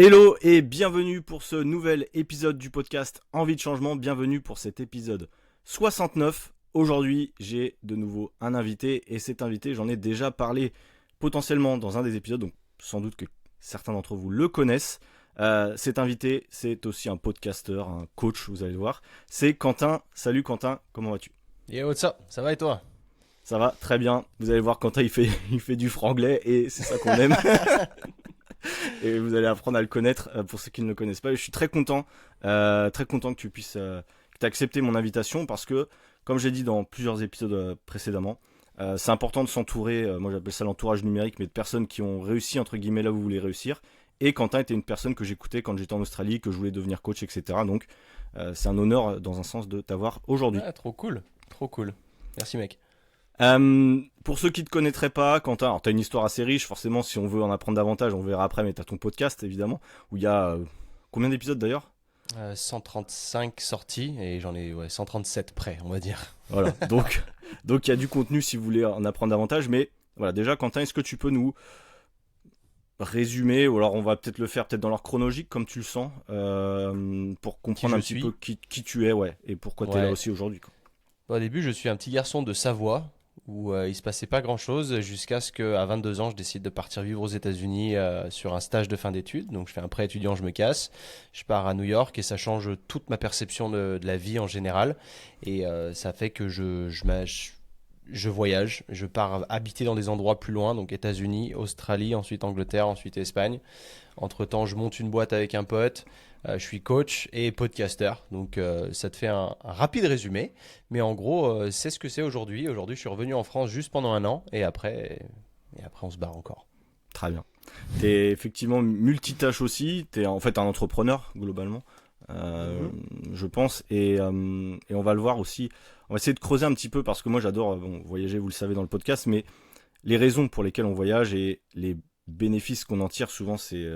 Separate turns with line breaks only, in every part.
Hello et bienvenue pour ce nouvel épisode du podcast Envie de changement. Bienvenue pour cet épisode 69. Aujourd'hui, j'ai de nouveau un invité et cet invité, j'en ai déjà parlé potentiellement dans un des épisodes, donc sans doute que certains d'entre vous le connaissent. Cet invité, c'est aussi un podcasteur, un coach, vous allez le voir. C'est Quentin. Salut Quentin, comment vas-tu ?
Yo, what's up? Ça va et toi?
Ça va très bien. Vous allez voir, Quentin, il fait du franglais et c'est ça qu'on aime. Et vous allez apprendre à le connaître pour ceux qui ne le connaissent pas. Et je suis très content que tu puisses que tu aies accepté mon invitation parce que, comme j'ai dit dans plusieurs épisodes précédemment, c'est important de s'entourer, moi j'appelle ça l'entourage numérique, mais de personnes qui ont réussi, entre guillemets, là où vous voulez réussir. Et Quentin était une personne que j'écoutais quand j'étais en Australie, que je voulais devenir coach, etc. Donc c'est un honneur dans un sens de t'avoir aujourd'hui.
Ah, trop cool. Trop cool. Merci, mec.
Pour ceux qui ne te connaîtraient pas, Quentin, alors tu as une histoire assez riche, forcément si on veut en apprendre davantage, on verra après, mais tu as ton podcast évidemment, où il y a combien d'épisodes d'ailleurs ?
135 sorties et j'en ai 137 prêts, on va dire.
Voilà, donc il y a du contenu si vous voulez en apprendre davantage, mais voilà, déjà Quentin, est-ce que tu peux nous résumer, ou alors on va peut-être le faire peut-être dans l'ordre chronologique comme tu le sens, pour comprendre un petit peu qui tu es, ouais, et pourquoi tu es là aussi aujourd'hui, quoi.
Au début, je suis un petit garçon de Savoie où il se passait pas grand-chose jusqu'à ce qu'à 22 ans, je décide de partir vivre aux États-Unis sur un stage de fin d'études. Donc, je fais un prêt étudiant, je me casse. Je pars à New York et ça change toute ma perception de la vie en général. Et ça fait que je voyage. Je pars habiter dans des endroits plus loin, donc États-Unis, Australie, ensuite Angleterre, ensuite Espagne. Entre-temps, je monte une boîte avec un pote. Je suis coach et podcasteur, donc ça te fait un rapide résumé. Mais en gros, c'est ce que c'est aujourd'hui. Aujourd'hui, je suis revenu en France juste pendant un an et après on se barre encore.
Très bien. Tu es effectivement multitâche aussi, tu es en fait un entrepreneur globalement, je pense, et on va le voir aussi. On va essayer de creuser un petit peu parce que moi j'adore voyager, vous le savez dans le podcast, mais les raisons pour lesquelles on voyage et les bénéfices qu'on en tire, souvent c'est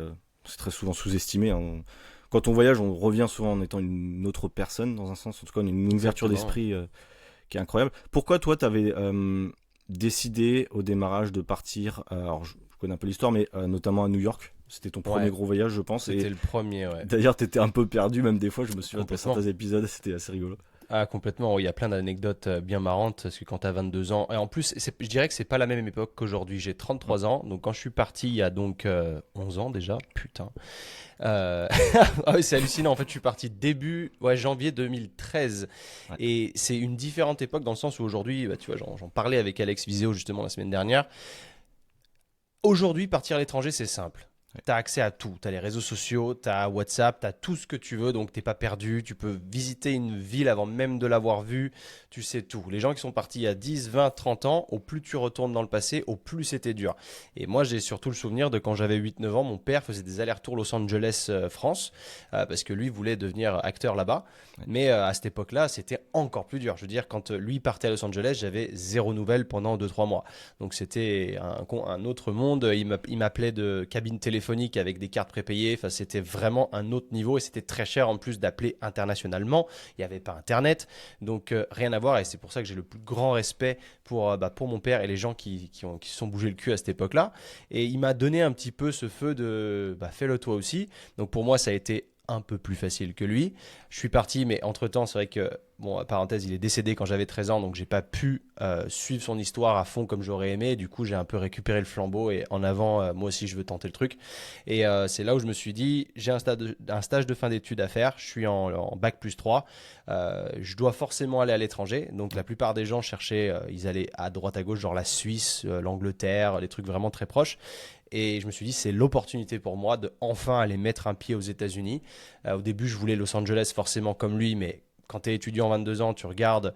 très souvent sous-estimé, hein. Quand on voyage, on revient souvent en étant une autre personne, dans un sens, en tout cas, on a une ouverture d'esprit qui est incroyable. Pourquoi toi, tu avais décidé au démarrage de partir, alors je connais un peu l'histoire, mais notamment à New York, c'était ton premier gros voyage, je pense.
C'était le premier, ouais.
D'ailleurs, tu étais un peu perdu, même des fois, je me souviens de certains épisodes, c'était assez rigolo.
Ah, complètement. Il y a plein d'anecdotes bien marrantes parce que quand tu as 22 ans, et en plus, je dirais que c'est pas la même époque qu'aujourd'hui. J'ai 33 ans, donc quand je suis parti il y a donc 11 ans déjà, putain. Ah oui, c'est hallucinant. En fait, je suis parti début janvier 2013. Ouais. Et c'est une différente époque dans le sens où aujourd'hui, tu vois, j'en parlais avec Alex Viseo justement la semaine dernière. Aujourd'hui, partir à l'étranger, c'est simple. Tu as accès à tout. Tu as les réseaux sociaux, tu as WhatsApp, tu as tout ce que tu veux. Donc, tu n'es pas perdu. Tu peux visiter une ville avant même de l'avoir vue. Tu sais tout. Les gens qui sont partis il y a 10, 20, 30 ans, au plus tu retournes dans le passé, au plus c'était dur. Et moi, j'ai surtout le souvenir de quand j'avais 8-9 ans, mon père faisait des allers-retours Los Angeles, France, parce que lui voulait devenir acteur là-bas. Ouais. Mais à cette époque-là, c'était encore plus dur. Je veux dire, quand lui partait à Los Angeles, j'avais zéro nouvelle pendant 2-3 mois. Donc, c'était un autre monde. Il m'appelait de cabine téléphonique avec des cartes prépayées. Enfin, c'était vraiment un autre niveau et c'était très cher en plus d'appeler internationalement. Il n'y avait pas Internet, donc rien à voir. Et c'est pour ça que j'ai le plus grand respect pour mon père et les gens qui se sont bougés le cul à cette époque-là. Et il m'a donné un petit peu ce feu de fais-le toi aussi. Donc pour moi, ça a été un peu plus facile que lui. Je suis parti, mais entre-temps, c'est vrai que, bon, parenthèse, il est décédé quand j'avais 13 ans, donc j'ai pas pu suivre son histoire à fond comme j'aurais aimé. Du coup, j'ai un peu récupéré le flambeau et en avant, moi aussi, je veux tenter le truc. Et c'est là où je me suis dit, j'ai un stage de fin d'études à faire, je suis en bac plus 3, je dois forcément aller à l'étranger. Donc la plupart des gens cherchaient, ils allaient à droite à gauche, genre la Suisse, l'Angleterre, les trucs vraiment très proches. Et je me suis dit, c'est l'opportunité pour moi de enfin aller mettre un pied aux États-Unis. Au début, je voulais Los Angeles forcément comme lui, mais quand tu es étudiant 22 ans, tu regardes,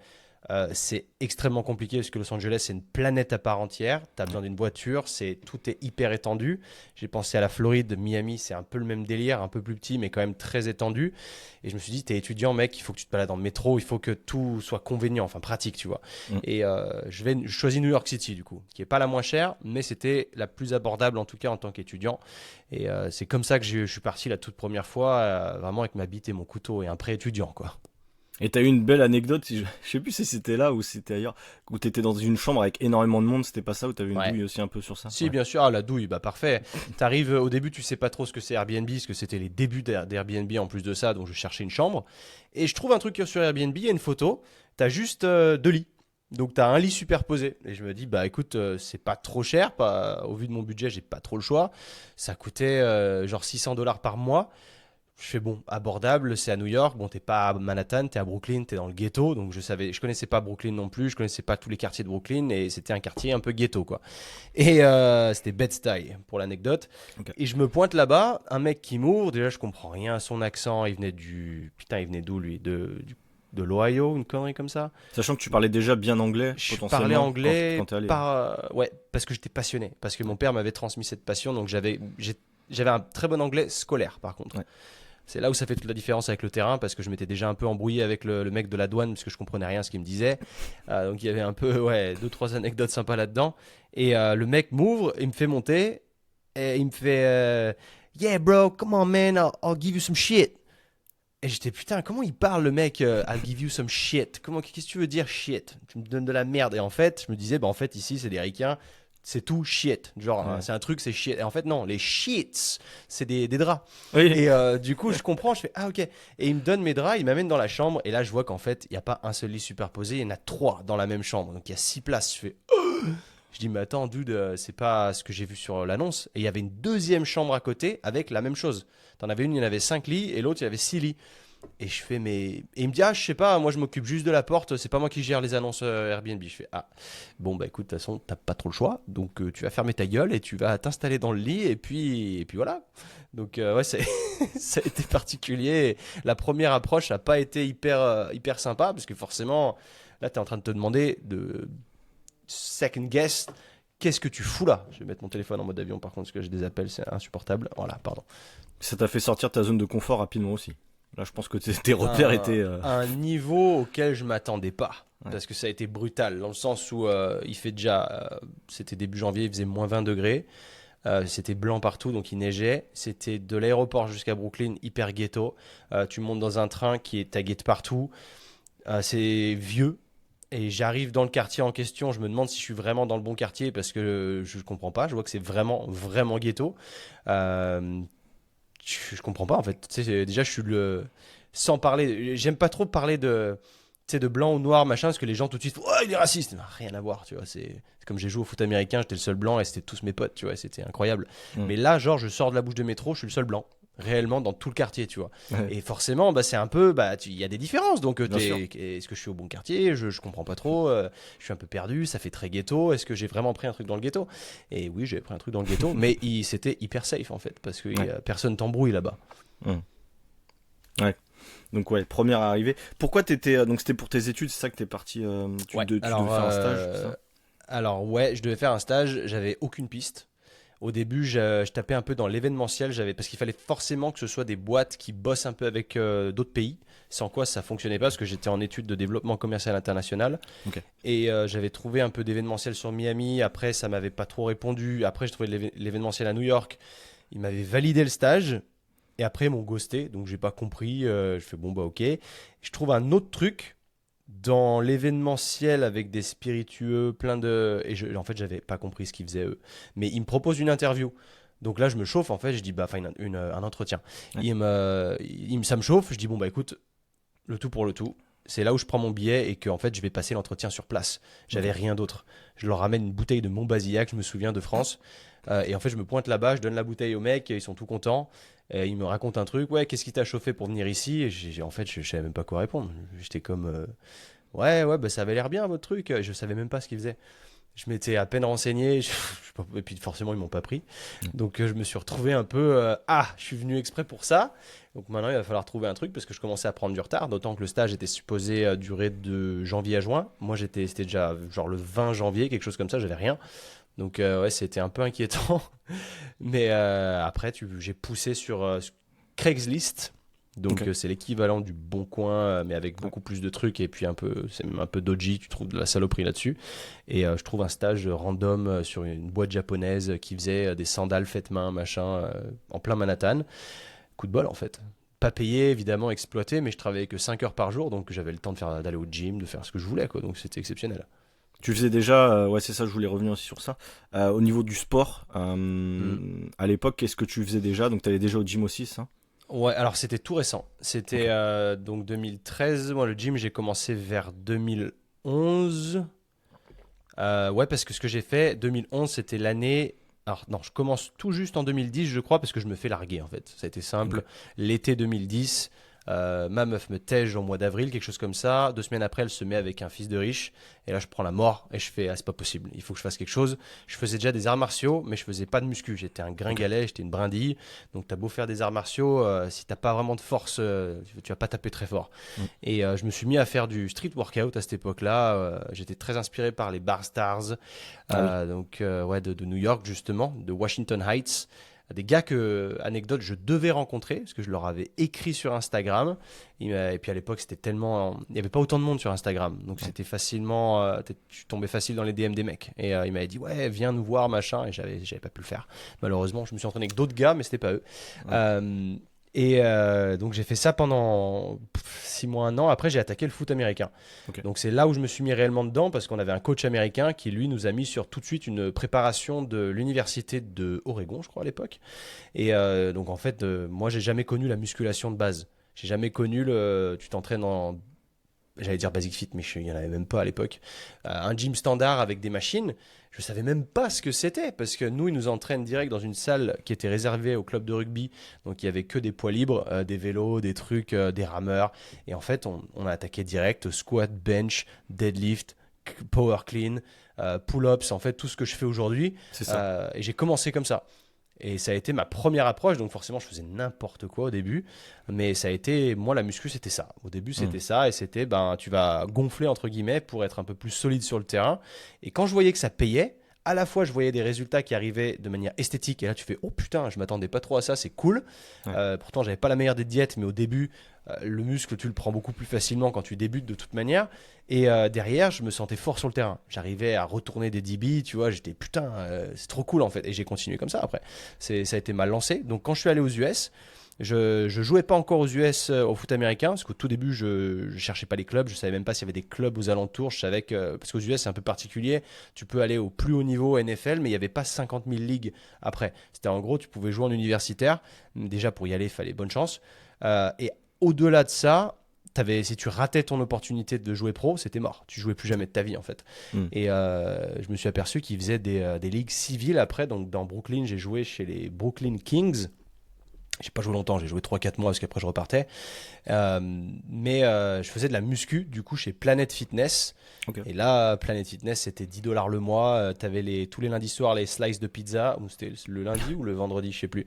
c'est extrêmement compliqué parce que Los Angeles, c'est une planète à part entière. Tu as besoin d'une voiture, tout est hyper étendu. J'ai pensé à la Floride, Miami, c'est un peu le même délire, un peu plus petit, mais quand même très étendu. Et je me suis dit, tu es étudiant, mec, il faut que tu te balades en métro, il faut que tout soit convenient, enfin pratique, tu vois. Et je choisis New York City, du coup, qui n'est pas la moins chère, mais c'était la plus abordable, en tout cas en tant qu'étudiant. Et c'est comme ça que je suis parti la toute première fois, vraiment avec ma bite et mon couteau et un pré-étudiant, quoi.
Et t'as eu une belle anecdote, je sais plus si c'était là ou si c'était ailleurs, où t'étais dans une chambre avec énormément de monde, c'était pas ça, où t'avais une
Ouais.
douille aussi un peu sur ça?
Si,
Ouais.
bien sûr, ah, la douille, bah parfait. T'arrives au début, tu sais pas trop ce que c'est Airbnb, parce que c'était les débuts d'Airbnb en plus de ça, donc je cherchais une chambre. Et je trouve un truc sur Airbnb, il y a une photo, t'as juste deux lits. Donc t'as un lit superposé. Et je me dis, bah écoute, c'est pas trop cher, pas, au vu de mon budget, j'ai pas trop le choix. Ça coûtait genre $600 par mois. Je fais bon, abordable, c'est à New York. Bon, t'es pas à Manhattan, t'es à Brooklyn, t'es dans le ghetto. Donc je connaissais pas Brooklyn non plus, je connaissais pas tous les quartiers de Brooklyn et c'était un quartier un peu ghetto quoi. Et c'était Bed-Stuy pour l'anecdote.
Ok.
Et je me pointe là-bas, un mec qui m'ouvre. Déjà, je comprends rien à son accent. Putain, il venait d'où lui? De l'Ohio, une connerie comme ça.
Sachant que tu parlais déjà bien anglais,
Je parlais
potentiellement,
anglais
quand t'es allé.
ouais, parce que j'étais passionné, parce que mon père m'avait transmis cette passion, donc j'avais un très bon anglais scolaire par contre.
Ouais.
C'est là où ça fait toute la différence avec le terrain, parce que je m'étais déjà un peu embrouillé avec le mec de la douane, parce que je comprenais rien à ce qu'il me disait. Donc il y avait un peu, ouais, deux, trois anecdotes sympas là-dedans. Et le mec m'ouvre, il me fait monter, et il me fait Yeah bro, come on man, I'll give you some shit. Et j'étais putain, comment il parle le mec I'll give you some shit. Qu'est-ce que tu veux dire shit? Tu me donnes de la merde. Et en fait, je me disais, bah en fait, ici, c'est des ricains, c'est tout shit. Genre,
Ouais.
c'est un truc, c'est shit. Et en fait, non, les shits, c'est des draps.
Oui.
Et du coup, je comprends, je fais, ah ok. Et il me donne mes draps, il m'amène dans la chambre. Et là, je vois qu'en fait, il n'y a pas un seul lit superposé, il y en a trois dans la même chambre. Donc il y a 6 places. Je fais, je dis, mais attends, dude, c'est pas ce que j'ai vu sur l'annonce. Et il y avait une deuxième chambre à côté avec la même chose. T'en avais une, il y en avait 5 lits, et l'autre, il y avait 6 lits. Et je fais, mais. Et il me dit, ah, je sais pas, moi je m'occupe juste de la porte, c'est pas moi qui gère les annonces Airbnb. Je fais, ah, bon, bah écoute, de toute façon, t'as pas trop le choix, donc tu vas fermer ta gueule et tu vas t'installer dans le lit, et puis voilà. Donc, ouais, ça a été particulier. La première approche n'a pas été hyper sympa, parce que forcément, là, t'es en train de te demander de second guess. Qu'est-ce que tu fous là? Je vais mettre mon téléphone en mode avion par contre, parce que j'ai des appels, c'est insupportable. Voilà, pardon.
Ça t'a fait sortir de ta zone de confort rapidement aussi. Là, je pense que tes repères étaient.
Un niveau auquel je m'attendais pas.
Ouais.
Parce que ça a été brutal, dans le sens où il fait déjà. C'était début janvier, il faisait moins 20 degrés. C'était blanc partout, donc il neigeait. C'était de l'aéroport jusqu'à Brooklyn, hyper ghetto. Tu montes dans un train qui est tagué de partout. C'est vieux. Et j'arrive dans le quartier en question, je me demande si je suis vraiment dans le bon quartier parce que je ne comprends pas. Je vois que c'est vraiment, vraiment ghetto. Je comprends pas en fait. Tu sais, déjà, je suis le. Sans parler. J'aime pas trop parler de. Tu sais, de blanc ou noir, machin, parce que les gens tout de suite. Oh, il est raciste! Rien à voir, tu vois. C'est comme j'ai joué au foot américain, j'étais le seul blanc et c'était tous mes potes, tu vois. C'était incroyable. Mais là, genre, je sors de la bouche de métro, je suis le seul blanc. Réellement dans tout le quartier, tu vois.
Ouais.
Et forcément, bah, c'est un peu. Bah, il y a des différences. Donc,
Bien sûr.
est-ce que je suis au bon quartier? Je comprends pas trop. Je suis un peu perdu. Ça fait très ghetto. Est-ce que j'ai vraiment pris un truc dans le ghetto? Et oui, j'ai pris un truc dans le ghetto. Mais c'était hyper safe, en fait. Parce que personne t'embrouille là-bas.
Ouais. Donc ouais, première arrivée. Pourquoi t'étais donc c'était pour tes études, c'est ça que t'es parti
Ouais.
tu devais faire un stage, c'est ça?
Alors ouais, je devais faire un stage. J'avais aucune piste. Au début, je tapais un peu dans l'événementiel, parce qu'il fallait forcément que ce soit des boîtes qui bossent un peu avec d'autres pays, sans quoi ça fonctionnait pas, parce que j'étais en études de développement commercial international.
Ok.
Et j'avais trouvé un peu d'événementiel sur Miami, après ça m'avait pas trop répondu, après j'ai trouvé l'événementiel à New York, ils m'avaient validé le stage, et après ils m'ont ghosté, donc j'ai pas compris, je fais bon bah ok. Je trouve un autre truc dans l'événementiel avec des spiritueux, plein de. En fait, j'avais pas compris ce qu'ils faisaient eux. Mais ils me proposent une interview. Donc là, je me chauffe, en fait, je dis, bah, enfin, un entretien.
Ouais.
Ça me chauffe, je dis, bon, bah, écoute, le tout pour le tout. C'est là où je prends mon billet et que, en fait, je vais passer l'entretien sur place. J'avais rien d'autre. Je leur ramène une bouteille de Montbazillac, je me souviens, de France. Et en fait, je me pointe là-bas, je donne la bouteille au mec, ils sont tout contents. Et ils me racontent un truc, ouais, qu'est-ce qui t'a chauffé pour venir ici? Et en fait, je savais même pas quoi répondre. J'étais comme, ouais, bah, ça avait l'air bien votre truc. Je savais même pas ce qu'ils faisaient. Je m'étais à peine renseigné, et puis forcément, ils m'ont pas pris. Donc, je me suis retrouvé un peu, je suis venu exprès pour ça. Donc maintenant, il va falloir trouver un truc parce que je commençais à prendre du retard, d'autant que le stage était supposé durer de janvier à juin. Moi, c'était déjà genre le 20 janvier, quelque chose comme ça, j'avais rien. Donc, ouais, c'était un peu inquiétant. Mais après, j'ai poussé sur Craigslist. Donc,
Ok.
c'est l'équivalent du Bon Coin, mais avec beaucoup plus de trucs. Et puis, c'est même un peu dodgy. Tu trouves de la saloperie là-dessus. Et je trouve un stage random sur une boîte japonaise qui faisait des sandales faites main, machin, en plein Manhattan. Coup de bol, en fait. pas payé, évidemment, exploité, mais je travaillais que 5 heures par jour, donc j'avais le temps d'aller au gym, de faire ce que je voulais, quoi. Donc c'était exceptionnel.
Tu faisais déjà, ouais, c'est ça, je voulais revenir aussi sur ça. Au niveau du sport,
Mm.
à l'époque, qu'est-ce que tu faisais déjà? Donc, tu allais déjà au gym aussi, ça?
Ouais, alors c'était tout récent. C'était
Ok.
donc 2013. Moi, le gym, j'ai commencé vers 2011. Ouais, parce que ce que j'ai fait, 2011, c'était l'année. Alors, non, je commence tout juste en 2010, je crois, parce que je me fais larguer, en fait. Ça a été
Ok.
simple. L'été 2010, ma meuf me tège au mois d'avril, quelque chose comme ça. 2 semaines après, elle se met avec un fils de riche. Et là, je prends la mort et je fais, ah, c'est pas possible. Il faut que je fasse quelque chose. Je faisais déjà des arts martiaux, mais je faisais pas de muscu. J'étais un
Ok.
gringalet, j'étais une brindille. Donc, t'as beau faire des arts martiaux, si t'as pas vraiment de force, tu vas pas taper très fort.
Mm.
Et je me suis mis à faire du street workout à cette époque-là. J'étais très inspiré par les Bar Stars,
Ah oui.
ouais, de New York justement, de Washington Heights. Des gars que, anecdote, je devais rencontrer, parce que je leur avais écrit sur Instagram. Et puis à l'époque, c'était tellement. Il n'y avait pas autant de monde sur Instagram. Donc
Ouais.
c'était facilement. Tu tombais facile dans les DM des mecs. Et il m'avait dit, ouais, viens nous voir, machin. Et j'avais pas pu le faire. Malheureusement, je me suis entraîné avec d'autres gars, mais c'était pas eux.
Ouais.
Euh, donc j'ai fait ça pendant 6 mois, un an. Après, j'ai attaqué le foot américain.
Ok.
Donc c'est là où je me suis mis réellement dedans parce qu'on avait un coach américain qui lui nous a mis sur tout de suite une préparation de l'université de Oregon, je crois à l'époque. Et donc en fait, moi j'ai jamais connu la musculation de base. J'ai jamais connu tu t'entraînes en, j'allais dire Basic Fit, mais il n'y en avait même pas à l'époque. Un gym standard avec des machines, je savais même pas ce que c'était parce que nous, ils nous entraînent direct dans une salle qui était réservée au club de rugby. Donc il y avait que des poids libres, des vélos, des trucs, des rameurs. Et en fait, on a attaqué direct squat, bench, deadlift, power clean, pull-ups, en fait, tout ce que je fais aujourd'hui.
C'est ça.
Et j'ai commencé comme ça. Et ça a été ma première approche, donc forcément je faisais n'importe quoi au début, mais ça a été, moi la muscu c'était ça. Au début
Mm.
c'était ça, et c'était, ben tu vas gonfler entre guillemets pour être un peu plus solide sur le terrain. Et quand je voyais que ça payait, à la fois je voyais des résultats qui arrivaient de manière esthétique, et là tu fais, oh putain, je m'attendais pas trop à ça, c'est cool.
Ouais.
Pourtant j'avais pas la meilleure des diètes, mais au début, le muscle tu le prends beaucoup plus facilement quand tu débutes de toute manière. Et derrière, je me sentais fort sur le terrain. J'arrivais à retourner des DB, tu vois, j'étais putain, c'est trop cool en fait. Et j'ai continué comme ça après. Ça a été mal lancé. Donc quand je suis allé aux US, je jouais pas encore aux US au foot américain, parce qu'au tout début, je cherchais pas les clubs, je savais même pas s'il y avait des clubs aux alentours. Je savais que, parce qu'aux US, c'est un peu particulier, tu peux aller au plus haut niveau NFL, mais il n'y avait pas 50 000 ligues après. C'était en gros, tu pouvais jouer en universitaire. Déjà, pour y aller, il fallait bonne chance. Et au-delà de ça, si tu ratais ton opportunité de jouer pro, c'était mort. Tu jouais plus jamais de ta vie en fait.
Mm.
Et je me suis aperçu qu'ils faisaient des ligues civiles après. Donc dans Brooklyn, j'ai joué chez les Brooklyn Kings. J'ai pas joué longtemps, j'ai joué 3-4 mois parce qu'après je repartais. Mais je faisais de la muscu du coup chez Planet Fitness.
Ok.
Et là, Planet Fitness, c'était 10 dollars le mois. Tu avais tous les lundis soirs les slices de pizza. Ou c'était le lundi ou le vendredi, je sais plus.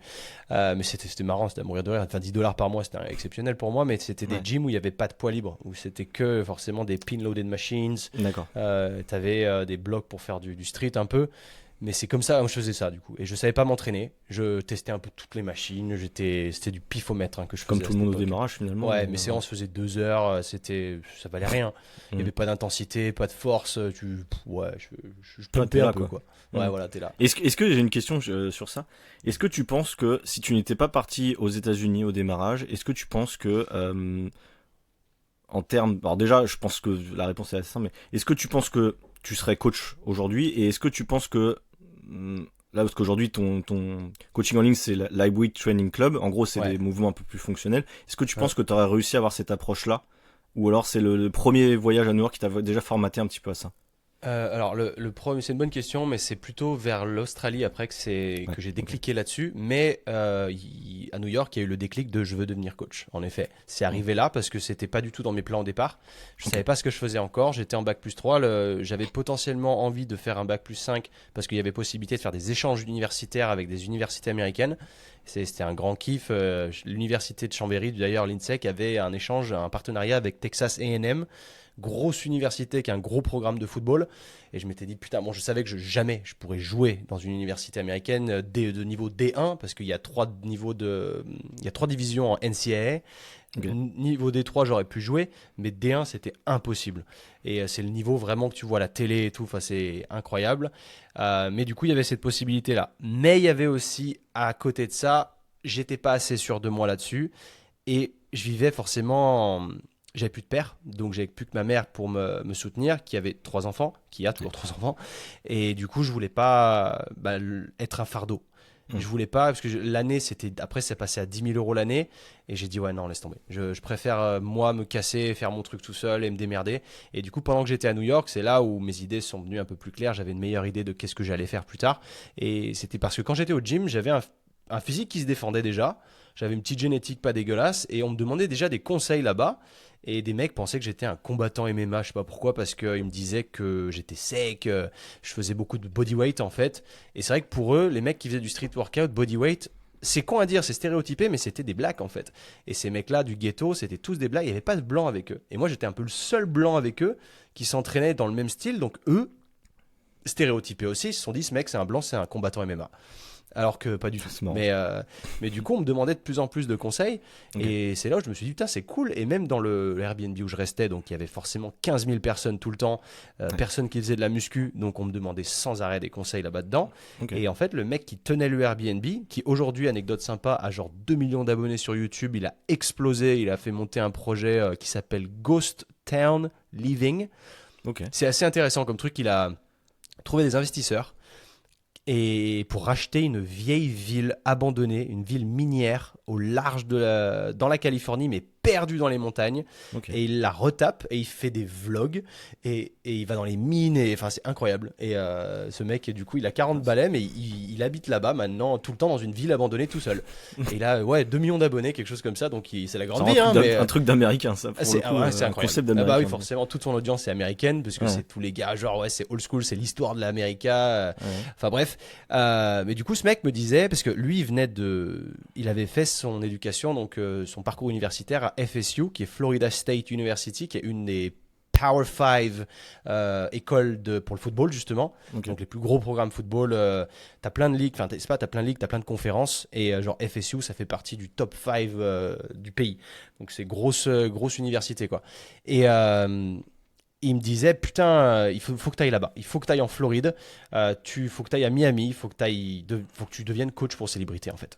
Mais c'était marrant, c'était à mourir de rire. Enfin, 10 dollars par mois, c'était exceptionnel pour moi. Mais c'était des
Ouais.
gyms où il n'y avait pas de poids libre. Où c'était que forcément des pin-loaded machines.
D'accord.
Tu avais des blocs pour faire du street un peu. Mais c'est comme ça, je faisais ça du coup. Et je savais pas m'entraîner. Je testais un peu toutes les machines. C'était du pifomètre que je
Comme
faisais à
tout le
cette
monde au
époque.
démarrage finalement.
Ouais,
Mais,
mes séances faisaient 2 heures. Ça valait rien. Il n'y
Mm.
avait pas d'intensité, pas de force. Ouais, je
Toi, t'es
pompais un
là
peu
quoi.
quoi. Ouais,
Mm.
voilà, t'es là.
Est-ce que j'ai une question sur ça? Est-ce que tu penses que si tu n'étais pas parti aux États-Unis au démarrage, est-ce que tu penses que en termes, alors déjà, je pense que la réponse est assez simple, mais est-ce que tu penses que tu serais coach aujourd'hui et est-ce que tu penses que là, parce qu'aujourd'hui ton coaching en ligne c'est la Lightweight Training Club, en gros c'est
Ouais.
des mouvements un peu plus fonctionnels. Est-ce que tu
Ouais.
penses que tu aurais réussi à avoir cette approche-là ou alors c'est le premier voyage à New York qui t'a déjà formaté un petit peu à ça?
Alors le premier, c'est une bonne question, mais c'est plutôt vers l'Australie après
Ouais,
que j'ai
ok.
décliqué là-dessus. Mais à New York, il y a eu le déclic de je veux devenir coach. En effet, c'est arrivé là parce que c'était pas du tout dans mes plans au départ. Je
Ok.
savais pas ce que je faisais encore. J'étais en bac+3. J'avais potentiellement envie de faire un bac+5 parce qu'il y avait possibilité de faire des échanges universitaires avec des universités américaines. C'était un grand kiff. L'université de Chambéry, d'ailleurs, l'INSEC avait un échange, un partenariat avec Texas A&M, grosse université qui a un gros programme de football. Et je m'étais dit, putain, bon, je savais que jamais je pourrais jouer dans une université américaine de niveau D1 parce qu'il y a 3 divisions en NCAA.
Ok.
Niveau D3, j'aurais pu jouer, mais D1, c'était impossible. Et c'est le niveau vraiment que tu vois à la télé et tout, enfin, c'est incroyable. Mais du coup, il y avait cette possibilité-là. Mais il y avait aussi, à côté de ça, j'étais pas assez sûr de moi là-dessus. Et je vivais forcément. J'avais plus de père, donc j'avais plus que ma mère pour me soutenir, qui avait 3 enfants, qui a toujours 3 enfants. Et du coup, je voulais pas être un fardeau. Je voulais pas, parce que l'année, après, c'est passé à 10 000 € l'année. Et j'ai dit, ouais, non, laisse tomber. Je préfère, moi, me casser, faire mon truc tout seul et me démerder. Et du coup, pendant que j'étais à New York, c'est là où mes idées sont devenues un peu plus claires. J'avais une meilleure idée de qu'est-ce que j'allais faire plus tard. Et c'était parce que quand j'étais au gym, j'avais un physique qui se défendait déjà. J'avais une petite génétique pas dégueulasse. Et on me demandait déjà des conseils là-bas. Et des mecs pensaient que j'étais un combattant MMA, je sais pas pourquoi, parce qu'ils me disaient que j'étais sec, je faisais beaucoup de bodyweight en fait. Et c'est vrai que pour eux, les mecs qui faisaient du street workout, bodyweight, c'est con à dire, c'est stéréotypé, mais c'était des blacks en fait. Et ces mecs-là du ghetto, c'était tous des blacks, il n'y avait pas de blanc avec eux. Et moi, j'étais un peu le seul blanc avec eux qui s'entraînait dans le même style, donc eux, stéréotypés aussi, ils se sont dit, ce mec, c'est un blanc, c'est un combattant MMA. Alors que pas du tout. Mais du coup, on me demandait de plus en plus de conseils. Okay. Et c'est là où je me suis dit, putain, c'est cool. Et même dans le Airbnb où je restais, donc il y avait forcément 15 000 personnes tout le temps, personne qui faisait de la muscu. Donc on me demandait sans arrêt des conseils là-bas dedans. Okay. Et en fait, le mec qui tenait le Airbnb, qui aujourd'hui, anecdote sympa, a genre 2 millions d'abonnés sur YouTube, il a explosé. Il a fait monter un projet qui s'appelle Ghost Town Living. Okay. C'est assez intéressant comme truc. Il a trouvé des investisseurs. Et pour racheter une vieille ville abandonnée, une ville minière au large dans la Californie, mais perdue dans les montagnes. Okay. Et il la retape et il fait des vlogs et il va dans les mines. Enfin, c'est incroyable. Et ce mec, du coup, il a 40 balais, mais il habite là-bas maintenant, tout le temps dans une ville abandonnée tout seul. Et il a 2 millions d'abonnés, quelque chose comme ça. Donc c'est la grande vie.
Un truc d'américain, ça.
C'est incroyable.
Concept d'américain.
Bah oui, forcément, toute son audience est américaine, parce que c'est tous les gars, genre, c'est old school, c'est l'histoire de l'Amérique. Enfin bref. Mais du coup, ce mec me disait, parce que lui, il avait fait son éducation, donc son parcours universitaire à FSU, qui est Florida State University, qui est une des Power 5 écoles pour le football, justement. Okay. Donc les plus gros programmes football. T'as plein de ligues, t'as plein de ligues, t'as plein de conférences. Et genre FSU, ça fait partie du top 5 du pays. Donc c'est grosse université, quoi. Et il me disait, putain, il faut que tu ailles là-bas. Il faut que tu ailles en Floride. Faut que tu ailles à Miami. Il faut que tu deviennes coach pour célébrité, en fait.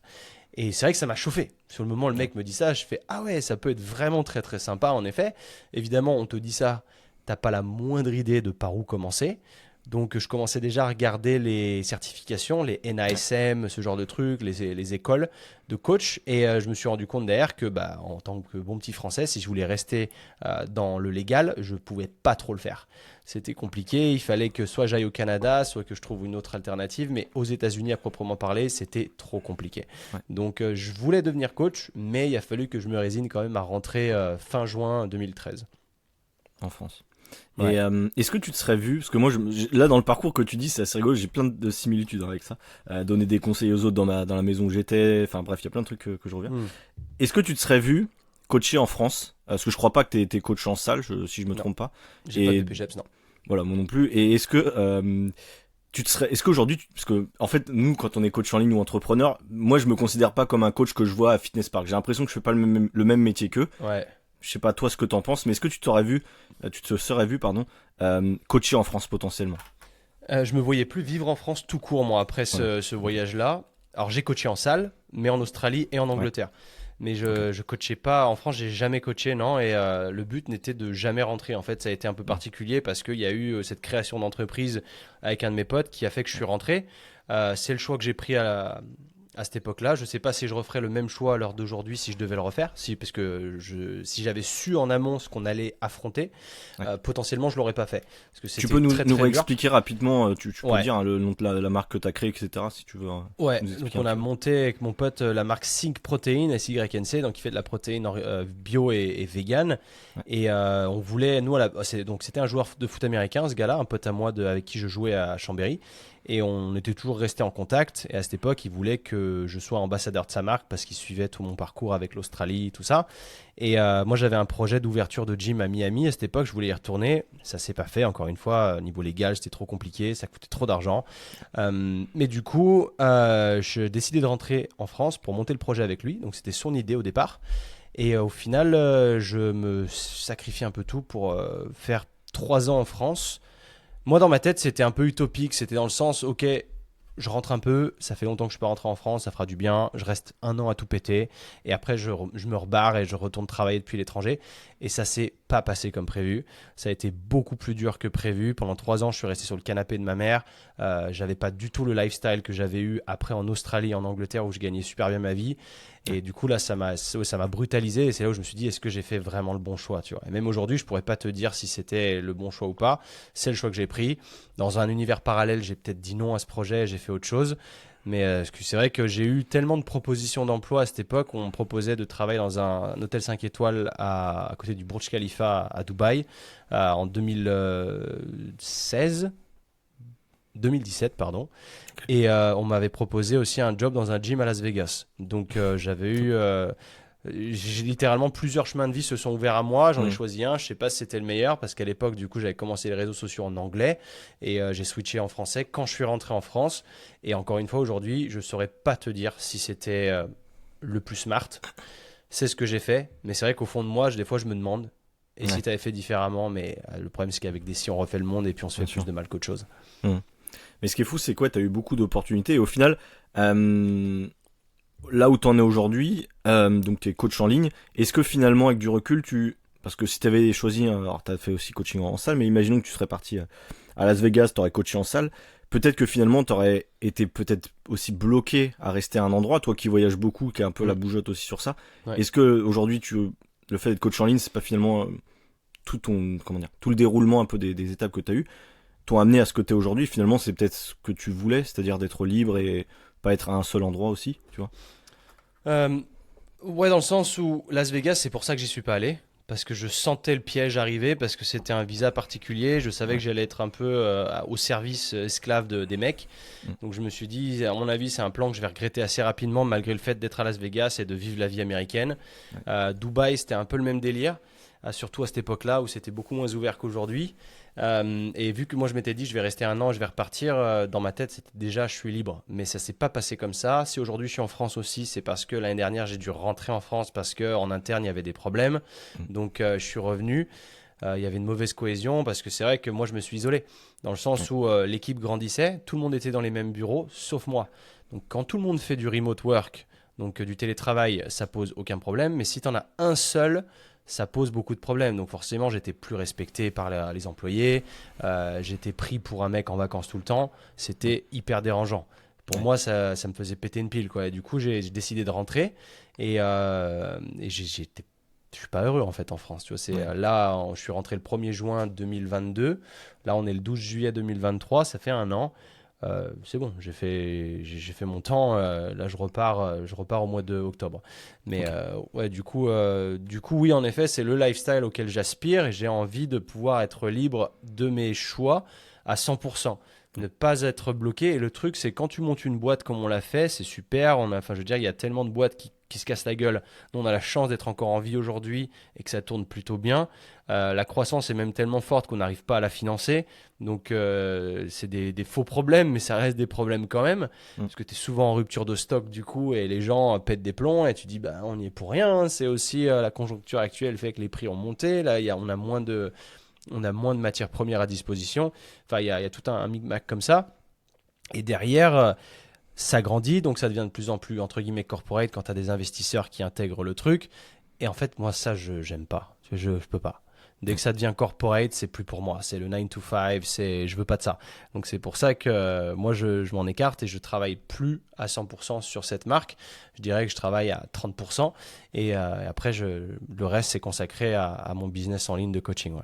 Et c'est vrai que ça m'a chauffé. Sur le moment, le mec me dit ça, je fais « Ah ouais, ça peut être vraiment très très sympa, en effet. » Évidemment, on te dit ça, t'as pas la moindre idée de par où commencer. Donc, je commençais déjà à regarder les certifications, les NASM, ce genre de trucs, les écoles de coach. Et je me suis rendu compte derrière que, en tant que bon petit Français, si je voulais rester dans le légal, je pouvais pas trop le faire. C'était compliqué. Il fallait que soit j'aille au Canada, soit que je trouve une autre alternative. Mais aux États-Unis, à proprement parler, c'était trop compliqué. Ouais. Donc, je voulais devenir coach, mais il a fallu que je me résigne quand même à rentrer fin juin 2013.
En France. Ouais. Et est-ce que tu te serais vu, parce que moi là dans le parcours que tu dis c'est assez rigolo, j'ai plein de similitudes avec ça, donner des conseils aux autres dans la maison où j'étais, enfin bref il y a plein de trucs que je reviens. Est-ce que tu te serais vu coacher en France, parce que je crois pas que t'es coach en salle, si je me trompe pas.
J'ai pas de BPGEPS, non.
Voilà, moi non plus. Et est-ce que est-ce qu'aujourd'hui, parce que en fait nous quand on est coach en ligne ou entrepreneur, moi je me considère pas comme un coach que je vois à Fitness Park. J'ai l'impression que je fais pas le même métier qu'eux.
Ouais.
Je sais pas toi ce que t'en penses, mais est-ce que tu te serais vu, coacher en France potentiellement?
Je me voyais plus vivre en France tout court moi après ce voyage-là. Alors j'ai coaché en salle, mais en Australie et en Angleterre. Ouais. Mais je coachais pas en France, j'ai jamais coaché, non. Et le but n'était de jamais rentrer. En fait, ça a été un peu particulier parce qu'il y a eu cette création d'entreprise avec un de mes potes qui a fait que je suis rentré. C'est le choix que j'ai pris à cette époque-là. Je ne sais pas si je referais le même choix à l'heure d'aujourd'hui si je devais le refaire. Parce que si j'avais su en amont ce qu'on allait affronter, potentiellement, je ne l'aurais pas fait. Parce que
tu peux nous réexpliquer rapidement, tu peux dire le nom de la marque que tu as créée, etc. si tu veux.
Ouais, donc on a monté avec mon pote la marque Sync Protein, SYNC, donc qui fait de la protéine bio et vegan. Ouais. Et on voulait, nous, donc c'était un joueur de foot américain, ce gars-là, un pote à moi avec qui je jouais à Chambéry. Et on était toujours restés en contact. Et à cette époque, il voulait que je sois ambassadeur de sa marque parce qu'il suivait tout mon parcours avec l'Australie, tout ça. Et moi, j'avais un projet d'ouverture de gym à Miami. À cette époque, je voulais y retourner. Ça s'est pas fait, encore une fois. Niveau légal, c'était trop compliqué. Ça coûtait trop d'argent. Mais du coup, je décidais de rentrer en France pour monter le projet avec lui. Donc, c'était son idée au départ. Et au final, je me sacrifie un peu tout pour faire 3 ans en France. Moi, dans ma tête, c'était un peu utopique. C'était dans le sens, ok, je rentre un peu, ça fait longtemps que je suis pas rentré en France, ça fera du bien, je reste 1 an à tout péter, et après je me rebarre et je retourne travailler depuis l'étranger. Et ça s'est pas passé comme prévu. Ça a été beaucoup plus dur que prévu. Pendant 3 ans, je suis resté sur le canapé de ma mère. J'avais pas du tout le lifestyle que j'avais eu après en Australie, en Angleterre, où je gagnais super bien ma vie. Et du coup, là, ça m'a brutalisé. Et c'est là où je me suis dit, est-ce que j'ai fait vraiment le bon choix, tu vois. Et même aujourd'hui, je pourrais pas te dire si c'était le bon choix ou pas. C'est le choix que j'ai pris. Dans un univers parallèle, j'ai peut-être dit non à ce projet, j'ai fait autre chose. Mais c'est vrai que j'ai eu tellement de propositions d'emploi à cette époque où on me proposait de travailler dans un hôtel 5 étoiles à côté du Burj Khalifa à Dubaï en 2017, pardon. Et on m'avait proposé aussi un job dans un gym à Las Vegas. Donc j'ai littéralement plusieurs chemins de vie se sont ouverts à moi. J'en ai choisi un. Je sais pas si c'était le meilleur parce qu'à l'époque, du coup, j'avais commencé les réseaux sociaux en anglais et j'ai switché en français quand je suis rentré en France. Et encore une fois, aujourd'hui, je saurais pas te dire si c'était le plus smart. C'est ce que j'ai fait, mais c'est vrai qu'au fond de moi, des fois, je me demande. Et si tu avais fait différemment, mais le problème, c'est qu'avec des si, on refait le monde et puis on se fait plus de mal qu'autre chose.
Mais ce qui est fou, c'est quoi? Tu as eu beaucoup d'opportunités et au final, là où tu en es aujourd'hui, donc tu es coach en ligne, est-ce que finalement, avec du recul, parce que si tu avais choisi, alors tu as fait aussi coaching en salle, mais imaginons que tu serais parti à Las Vegas, tu aurais coaché en salle, peut-être que finalement, tu aurais été peut-être aussi bloqué à rester à un endroit, toi qui voyages beaucoup, qui est un peu la bougeotte aussi sur ça. Ouais. Est-ce que aujourd'hui, le fait d'être coach en ligne, c'est pas finalement tout le déroulement un peu des étapes que tu as eues, t'ont amené à ce que t'es aujourd'hui? Finalement, c'est peut-être ce que tu voulais, c'est-à-dire d'être libre et pas être à un seul endroit aussi, tu vois?
Ouais, dans le sens où Las Vegas, c'est pour ça que j'y suis pas allé. Parce que je sentais le piège arriver, parce que c'était un visa particulier. Je savais que j'allais être un peu au service esclave des mecs. Donc je me suis dit, à mon avis, c'est un plan que je vais regretter assez rapidement, malgré le fait d'être à Las Vegas et de vivre la vie américaine. Dubaï, c'était un peu le même délire. Surtout à cette époque-là où c'était beaucoup moins ouvert qu'aujourd'hui. Et vu que moi je m'étais dit je vais rester 1 an, je vais repartir, dans ma tête c'était déjà je suis libre. Mais ça s'est pas passé comme ça. Si aujourd'hui je suis en France aussi, c'est parce que l'année dernière j'ai dû rentrer en France parce qu'en interne il y avait des problèmes. Donc je suis revenu. Il y avait une mauvaise cohésion parce que c'est vrai que moi je me suis isolé. Dans le sens où l'équipe grandissait, tout le monde était dans les mêmes bureaux sauf moi. Donc quand tout le monde fait du remote work, donc du télétravail, ça pose aucun problème. Mais si tu en as un seul, ça pose beaucoup de problèmes. Donc forcément, j'étais plus respecté par les employés. J'étais pris pour un mec en vacances tout le temps. C'était hyper dérangeant. Pour moi, ça me faisait péter une pile, quoi. Et du coup, j'ai décidé de rentrer. Et je suis pas heureux, en fait, en France. Tu vois, là, je suis rentré le 1er juin 2022. Là, on est le 12 juillet 2023. Ça fait 1 an. C'est bon, j'ai fait mon temps. Là, je repars au mois de octobre. Mais ouais, du coup, oui, en effet, c'est le lifestyle auquel j'aspire et j'ai envie de pouvoir être libre de mes choix à 100%. Ne pas être bloqué. Et le truc, c'est quand tu montes une boîte comme on l'a fait, c'est super. Je veux dire, il y a tellement de boîtes qui se cassent la gueule. Nous, on a la chance d'être encore en vie aujourd'hui et que ça tourne plutôt bien. La croissance est même tellement forte qu'on n'arrive pas à la financer. Donc, c'est des faux problèmes, mais ça reste des problèmes quand même. Parce que tu es souvent en rupture de stock du coup et les gens pètent des plombs et tu dis, bah, on n'y est pour rien. C'est aussi la conjoncture actuelle fait que les prix ont monté. Là, on a moins de matières premières à disposition. Enfin, il y a tout un micmac comme ça. Et derrière, ça grandit, donc ça devient de plus en plus, entre guillemets, corporate quand tu as des investisseurs qui intègrent le truc. Et en fait, moi, ça, j'aime pas. Je peux pas. Dès que ça devient corporate, c'est plus pour moi. C'est le 9 to 5, je veux pas de ça. Donc c'est pour ça que moi, je m'en écarte et je travaille plus à 100% sur cette marque. Je dirais que je travaille à 30%. Et après, le reste, c'est consacré à mon business en ligne de coaching. Ouais.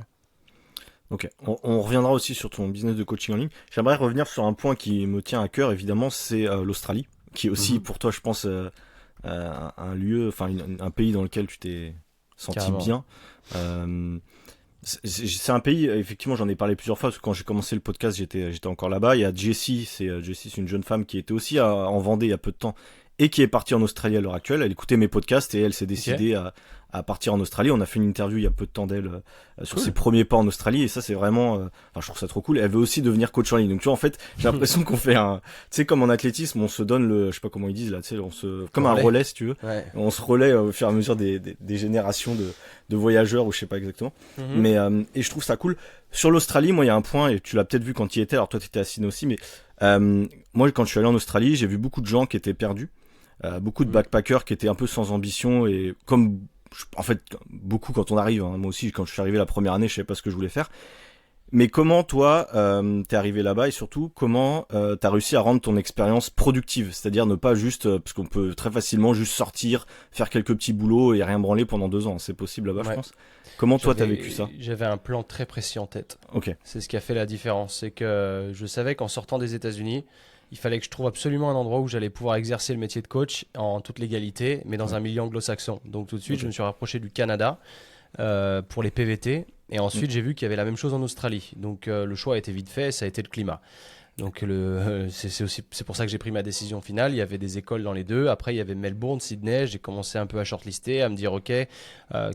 Ok, on reviendra aussi sur ton business de coaching en ligne. J'aimerais revenir sur un point qui me tient à cœur, évidemment, c'est l'Australie, qui est aussi pour toi, je pense, un lieu, enfin un pays dans lequel tu t'es senti Carrément. Bien. C'est un pays, effectivement, j'en ai parlé plusieurs fois, parce que quand j'ai commencé le podcast, j'étais encore là-bas. Il y a Jessie, c'est une jeune femme qui était aussi en Vendée il y a peu de temps, et qui est partie en Australie à l'heure actuelle. Elle écoutait mes podcasts et elle s'est décidée à partir en Australie. On a fait une interview il y a peu de temps d'elle sur ses premiers pas en Australie, et ça c'est vraiment, je trouve ça trop cool. Et elle veut aussi devenir coach en ligne. Donc tu vois, en fait, j'ai l'impression qu'on fait tu sais, comme en athlétisme, on se donne je sais pas comment ils disent là, tu sais, comme un relais si tu veux.
Ouais.
On se relaie au fur et à mesure des générations de voyageurs, ou je sais pas exactement. Mais et je trouve ça cool. Sur l'Australie, moi il y a un point, et tu l'as peut-être vu quand tu y étais. Alors toi t'étais à Sydney aussi, mais moi quand je suis allé en Australie, j'ai vu beaucoup de gens qui étaient perdus. Beaucoup de backpackers qui étaient un peu sans ambition, et comme en fait beaucoup quand on arrive, moi aussi quand je suis arrivé la première année je savais pas ce que je voulais faire. Mais comment toi t'es arrivé là-bas, et surtout comment t'as réussi à rendre ton expérience productive, c'est-à-dire ne pas juste parce qu'on peut très facilement juste sortir, faire quelques petits boulots et rien branler pendant 2 ans, c'est possible là-bas je pense. Comment toi t'as vécu ça?
J'avais un plan très précis en tête.
Ok.
C'est ce qui a fait la différence, c'est que je savais qu'en sortant des États-Unis, il fallait que je trouve absolument un endroit où j'allais pouvoir exercer le métier de coach en toute légalité, mais dans un milieu anglo-saxon. Donc tout de suite, je me suis rapproché du Canada pour les PVT. Et ensuite, j'ai vu qu'il y avait la même chose en Australie. Donc le choix a été vite fait, ça a été le climat. Donc c'est pour ça que j'ai pris ma décision finale. Il y avait des écoles dans les deux. Après, il y avait Melbourne, Sydney. J'ai commencé un peu à shortlister, à me dire, OK,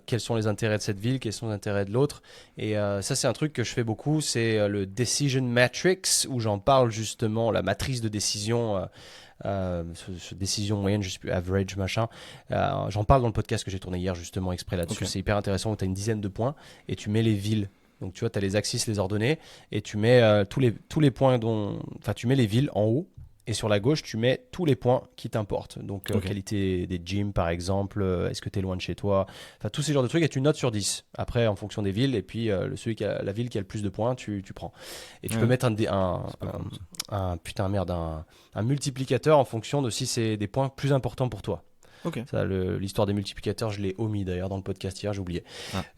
quels sont les intérêts de cette ville, quels sont les intérêts de l'autre. Et ça, c'est un truc que je fais beaucoup. C'est le Decision Matrix, où j'en parle justement, la matrice de décision. Décision moyenne, je sais plus, average, machin. J'en parle dans le podcast que j'ai tourné hier, justement, exprès là-dessus.
Okay.
C'est hyper intéressant, où tu as une dizaine de points et tu mets les villes. Donc, tu vois, tu as les axes, les ordonnées, et tu mets tous les points Enfin, tu mets les villes en haut, et sur la gauche, tu mets tous les points qui t'importent. Donc, qualité des gyms, par exemple, est-ce que tu es loin de chez toi? Enfin, tous ces genres de trucs, et tu notes sur 10. Après, en fonction des villes, et puis la ville qui a le plus de points, tu prends. Et tu peux mettre un multiplicateur en fonction de si c'est des points plus importants pour toi.
Okay.
Ça, l'histoire des multiplicateurs, je l'ai omis d'ailleurs dans le podcast hier, j'ai oublié.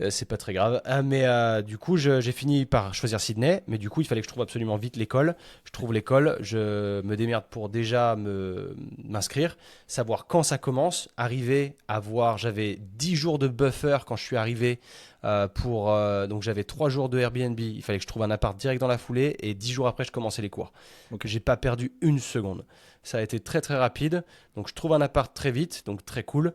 C'est pas très grave. Mais du coup, j'ai fini par choisir Sydney, mais du coup, il fallait que je trouve absolument vite l'école. Je trouve l'école, je me démerde pour déjà m'inscrire, savoir quand ça commence, arriver à voir. J'avais 10 jours de buffer quand je suis arrivé. Donc j'avais 3 jours de Airbnb, il fallait que je trouve un appart direct dans la foulée, et 10 jours après je commençais les cours. Donc j'ai pas perdu une seconde. Ça a été très très rapide, donc je trouve un appart très vite, donc très cool.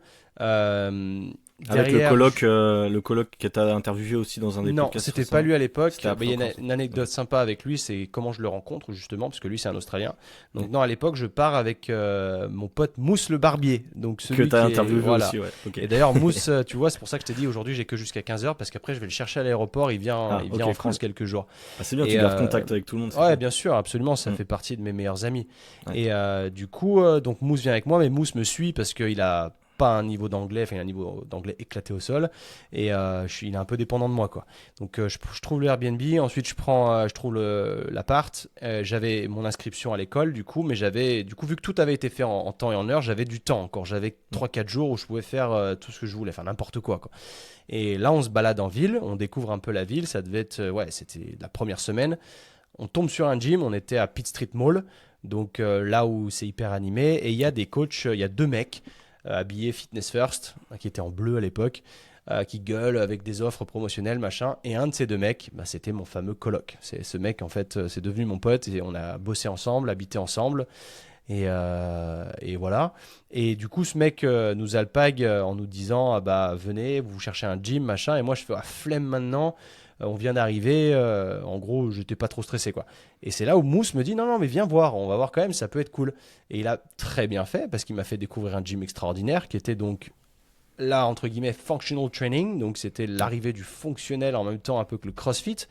Avec le coloc que tu as interviewé aussi dans un des podcasts.
Non, c'était pas lui à l'époque. Il y a une anecdote sympa avec lui, c'est comment je le rencontre justement, parce que lui c'est un Australien. Donc non, à l'époque je pars avec mon pote Mousse le barbier. Donc celui
que tu as interviewé aussi, ouais.
Okay. Et d'ailleurs Mousse, tu vois, c'est pour ça que je t'ai dit aujourd'hui j'ai que jusqu'à 15h, parce qu'après je vais le chercher à l'aéroport, il vient en France quelques jours.
C'est bien, tu gardes contact avec tout le monde.
Ouais, bien sûr, absolument, ça fait partie de mes meilleurs amis. Ouais. Et du coup, donc Mousse vient avec moi, mais Mousse me suit parce qu'il a pas un niveau d'anglais, enfin il a un niveau d'anglais éclaté au sol, et il est un peu dépendant de moi, quoi. Donc je trouve le Airbnb, ensuite je trouve l'appart. J'avais mon inscription à l'école du coup, mais vu que tout avait été fait en temps et en heure, j'avais du temps encore, j'avais 3-4 jours où je pouvais faire tout ce que je voulais, faire n'importe quoi. Et là on se balade en ville, on découvre un peu la ville, ça devait être, c'était la première semaine, on tombe sur un gym, on était à Pitt Street Mall, donc là où c'est hyper animé, et il y a des coachs, il y a 2 mecs habillé Fitness First, qui était en bleu à l'époque, qui gueule avec des offres promotionnelles, machin. Et un de ces 2 mecs, c'était mon fameux coloc. Ce mec, en fait, c'est devenu mon pote, et on a bossé ensemble, habité ensemble. Et voilà. Et du coup, ce mec nous alpague en nous disant venez, vous cherchez un gym, machin. Et moi, je fais flemme maintenant. On vient d'arriver, en gros, j'étais pas trop stressé, quoi. Et c'est là où Mousse me dit non, mais viens voir, on va voir quand même, ça peut être cool. Et il a très bien fait, parce qu'il m'a fait découvrir un gym extraordinaire qui était donc là, entre guillemets, functional training. Donc c'était l'arrivée du fonctionnel en même temps un peu que le CrossFit,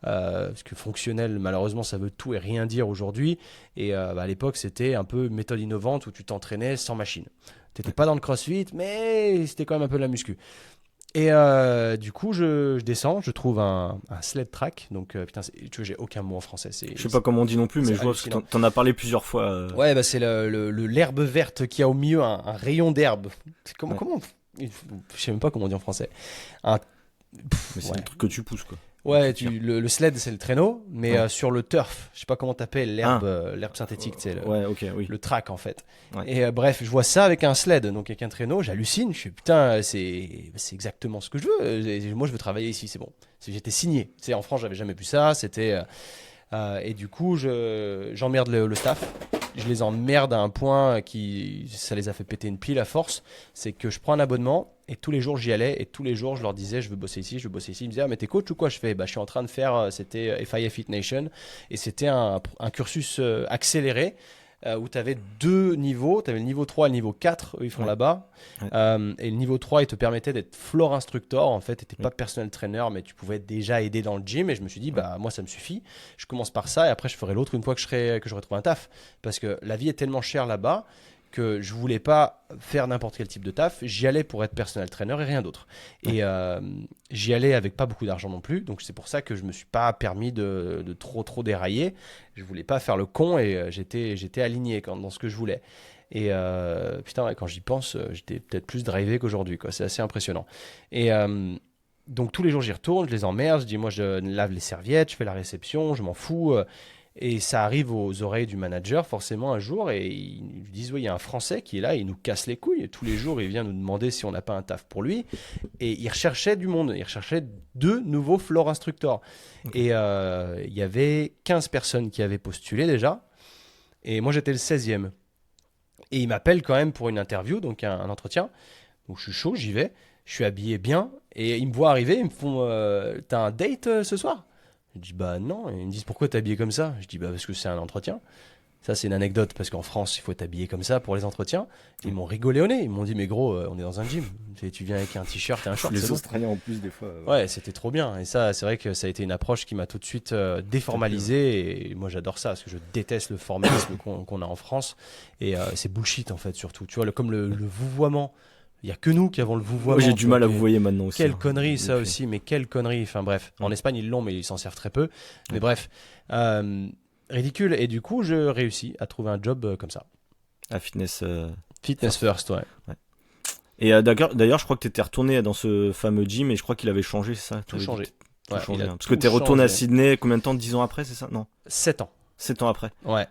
parce que fonctionnel, malheureusement, ça veut tout et rien dire aujourd'hui. Et à l'époque, c'était un peu méthode innovante où tu t'entraînais sans machine. T'étais pas dans le CrossFit, mais c'était quand même un peu de la muscu. Et du coup, je descends, je trouve un sled track. Donc, putain, tu vois, j'ai aucun mot en français.
Je sais pas comment on dit non plus, mais je vois que t'en as parlé plusieurs fois.
Ouais, c'est l'herbe verte qui a au milieu un rayon d'herbe. Comment je sais même pas comment on dit en français.
Mais c'est un truc que tu pousses, quoi.
Ouais, le sled, c'est le traîneau, mais sur le turf, je sais pas comment t'appelles, l'herbe synthétique, c'est le track en fait. Ouais. Et bref, je vois ça avec un sled, donc avec un traîneau, j'hallucine, je suis putain, c'est exactement ce que je veux. Moi, je veux travailler ici, c'est bon. J'étais signé. En France, j'avais jamais vu ça. C'était et du coup, j'emmerde le staff. Je les emmerde à un point ça les a fait péter une pile à force. C'est que je prends un abonnement Et tous les jours, j'y allais et tous les jours, je leur disais, je veux bosser ici, je veux bosser ici. Ils me disaient, ah, mais t'es coach ou quoi? Je fais, bah, je suis en train de faire, c'était FIA Fit Nation et c'était un cursus accéléré où tu avais deux niveaux. Tu avais le niveau 3 et le niveau 4, eux, ils font là-bas.
Ouais.
Et le niveau 3, il te permettait d'être floor instructor. En fait, tu n'étais pas personnel trainer, mais tu pouvais déjà aider dans le gym. Et je me suis dit, bah, moi, ça me suffit. Je commence par ça et après, je ferai l'autre une fois que j'aurai trouvé un taf. Parce que la vie est tellement chère là-bas que je voulais pas faire n'importe quel type de taf. J'y allais pour être personnel trainer et rien d'autre. Et j'y allais avec pas beaucoup d'argent non plus. Donc c'est pour ça que je me suis pas permis de trop dérailler. Je voulais pas faire le con et j'étais aligné dans ce que je voulais. Et putain, ouais, quand j'y pense, j'étais peut-être plus drivé qu'aujourd'hui, quoi. C'est assez impressionnant. Et donc tous les jours j'y retourne, je les emmerde, je dis moi je lave les serviettes, je fais la réception, je m'en fous. Et ça arrive aux oreilles du manager forcément un jour et ils lui disent oui, il y a un Français qui est là, il nous casse les couilles et tous les jours il vient nous demander si on n'a pas un taf pour lui et il recherchait du monde, il recherchait 2 nouveaux floor instructors. Et il y avait 15 personnes qui avaient postulé déjà et moi j'étais le 16e. Et il m'appelle quand même pour une interview, donc un entretien. Donc je suis chaud, j'y vais, je suis habillé bien et ils me voient arriver, ils me font t'as un date ce soir? Je dis bah non, et ils me disent pourquoi t'es habillé comme ça? Je dis bah parce que c'est un entretien. Ça c'est une anecdote parce qu'en France il faut être habillé comme ça pour les entretiens. Ils m'ont rigolé au nez, ils m'ont dit mais gros on est dans un gym, tu viens avec un t-shirt et un short.
Les Australiens en plus des fois.
Ouais, c'était trop bien et ça c'est vrai que ça a été une approche qui m'a tout de suite déformalisé et moi j'adore ça parce que je déteste le formalisme qu'on a en France et c'est bullshit en fait surtout. Tu vois comme le vouvoiement. Il n'y a que nous qui avons le vouvoiement.
Moi, j'ai du mal à vous voyer maintenant aussi.
Quelle connerie ça aussi, mais quelle connerie. Enfin bref, en Espagne ils l'ont mais ils s'en servent très peu. Mais bref, ridicule. Et du coup, je réussis à trouver un job comme ça.
À fitness.
Fitness first, ouais.
Et d'ailleurs, je crois que tu étais retourné dans ce fameux gym et je crois qu'il avait changé, c'est ça?
Tout changé.
Ouais, changé hein. Parce que tu es retourné à Sydney combien de temps? 10 ans après, c'est ça? Non.
7 ans.
7 ans après.
Ouais.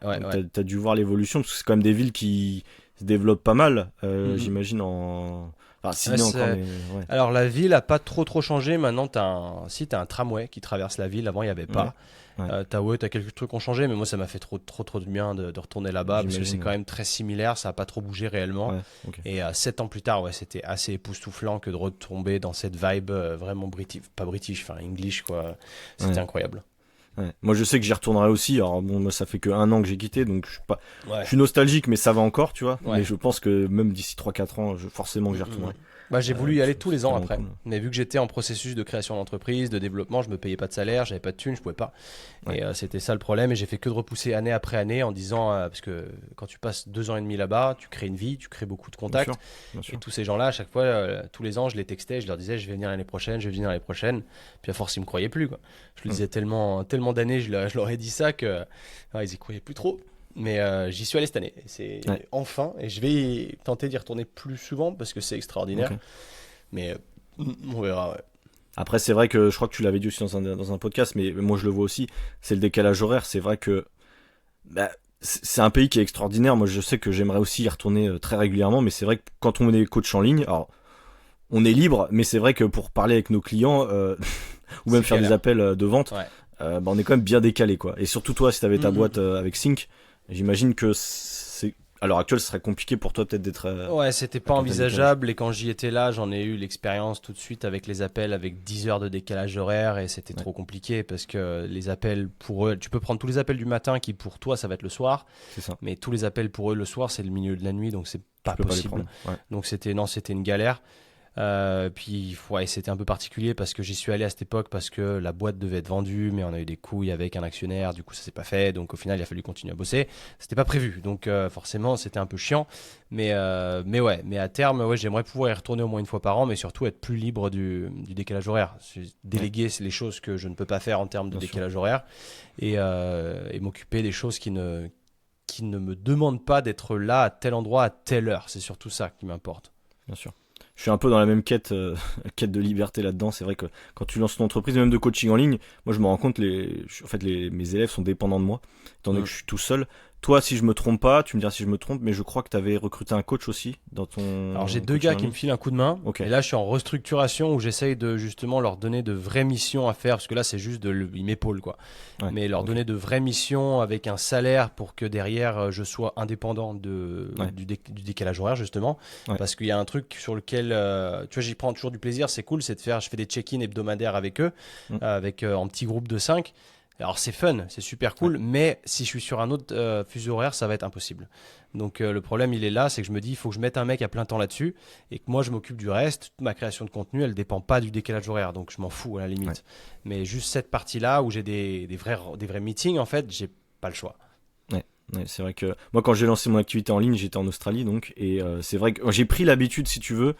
Tu as dû voir l'évolution parce que c'est quand même des villes qui se développent pas mal, j'imagine en... Enfin, Sydney encore, mais... ouais.
Alors la ville a pas trop changé. Maintenant, t'as un tramway qui traverse la ville. Avant, il y avait pas. Ouais. T'as quelques trucs qui ont changé, mais moi, ça m'a fait trop de bien de retourner là-bas parce que c'est quand même très similaire. Ça a pas trop bougé réellement. Ouais, okay. Et 7 ans plus tard, ouais, c'était assez époustouflant que de retomber dans cette vibe vraiment pas british, enfin English quoi. C'était incroyable.
Ouais. Moi je sais que j'y retournerai aussi. Alors bon, moi ça fait que 1 an que j'ai quitté, donc je suis nostalgique, mais ça va encore, tu vois. Ouais. Mais je pense que même d'ici 3-4 ans, forcément que j'y retournerai.
Bah, j'ai voulu y aller tous les ans après. Cool. Mais vu que j'étais en processus de création d'entreprise, de développement, je me payais pas de salaire, j'avais pas de thunes, je pouvais pas. Et c'était ça le problème. Et j'ai fait que de repousser année après année en disant, parce que quand tu passes 2 ans et demi là-bas, tu crées une vie, tu crées beaucoup de contacts. Bien sûr. Et tous ces gens-là, à chaque fois, tous les ans, je les textais, je leur disais, je vais venir l'année prochaine, je vais venir l'année prochaine. Puis à force, ils me croyaient plus, quoi. Je le disais tellement d'années, je leur ai dit ça que ils y croyaient plus trop. Mais j'y suis allé cette année. C'est enfin, et je vais tenter d'y retourner plus souvent parce que c'est extraordinaire. Okay. Mais on verra. Ouais.
Après, c'est vrai que je crois que tu l'avais dit aussi dans un podcast, mais moi je le vois aussi. C'est le décalage horaire. C'est vrai que c'est un pays qui est extraordinaire. Moi, je sais que j'aimerais aussi y retourner très régulièrement, mais c'est vrai que quand on est coach en ligne, alors on est libre, mais c'est vrai que pour parler avec nos clients ou même faire des appels de vente, on est quand même bien décalé, quoi. Et surtout toi, si tu avais ta boîte avec Sync. J'imagine que à l'heure actuelle, ce serait compliqué pour toi peut-être d'être...
Ouais, c'était pas envisageable et quand j'y étais là, j'en ai eu l'expérience tout de suite avec les appels avec 10 heures de décalage horaire et c'était trop compliqué parce que les appels pour eux, tu peux prendre tous les appels du matin qui pour toi ça va être le soir,
c'est ça.
Mais tous les appels pour eux le soir c'est le milieu de la nuit donc c'est pas possible. Donc c'était une galère. Puis c'était un peu particulier parce que j'y suis allé à cette époque parce que la boîte devait être vendue mais on a eu des couilles avec un actionnaire, du coup ça s'est pas fait, donc au final il a fallu continuer à bosser, c'était pas prévu, donc forcément c'était un peu chiant, mais à terme j'aimerais pouvoir y retourner au moins une fois par an, mais surtout être plus libre du décalage horaire, déléguer les choses que je ne peux pas faire en termes de décalage horaire et m'occuper des choses qui ne me demandent pas d'être là à tel endroit à telle heure, c'est surtout ça qui m'importe.
Bien sûr. Je suis un peu dans la même quête de liberté là-dedans. C'est vrai que quand tu lances une entreprise, même de coaching en ligne, moi je me rends compte, mes élèves sont dépendants de moi, étant donné que je suis tout seul. Toi, si je me trompe pas, tu me diras si je me trompe, mais je crois que tu avais recruté un coach aussi dans ton.
Alors j'ai deux
coaching
gars
en
qui me
ligne.
filent un coup de main.
Ok.
Et là, je suis en restructuration où j'essaye de justement leur donner de vraies missions à faire. Parce que là, c'est juste ils m'épaulent, quoi.
Ouais,
Mais leur
ok.
donner de vraies missions avec un salaire pour que derrière, je sois indépendant
Ouais.
du décalage horaire, justement.
Ouais.
Parce qu'il y a un truc sur lequel, tu vois, j'y prends toujours du plaisir. C'est cool, je fais des check-in hebdomadaires avec eux,
Mm.
en petit groupe de 5. Alors c'est fun, c'est super cool, mais si je suis sur un autre fuseau horaire, ça va être impossible. Donc le problème, il est là, c'est que je me dis, il faut que je mette un mec à plein temps là-dessus et que moi, je m'occupe du reste. Toute ma création de contenu, elle dépend pas du décalage horaire, donc je m'en fous à la limite.
Ouais.
Mais juste cette partie-là où j'ai des vrais meetings, en fait, j'ai pas le choix.
Ouais. Ouais, c'est vrai que moi, quand j'ai lancé mon activité en ligne, j'étais en Australie, donc, et c'est vrai que j'ai pris l'habitude, si tu veux,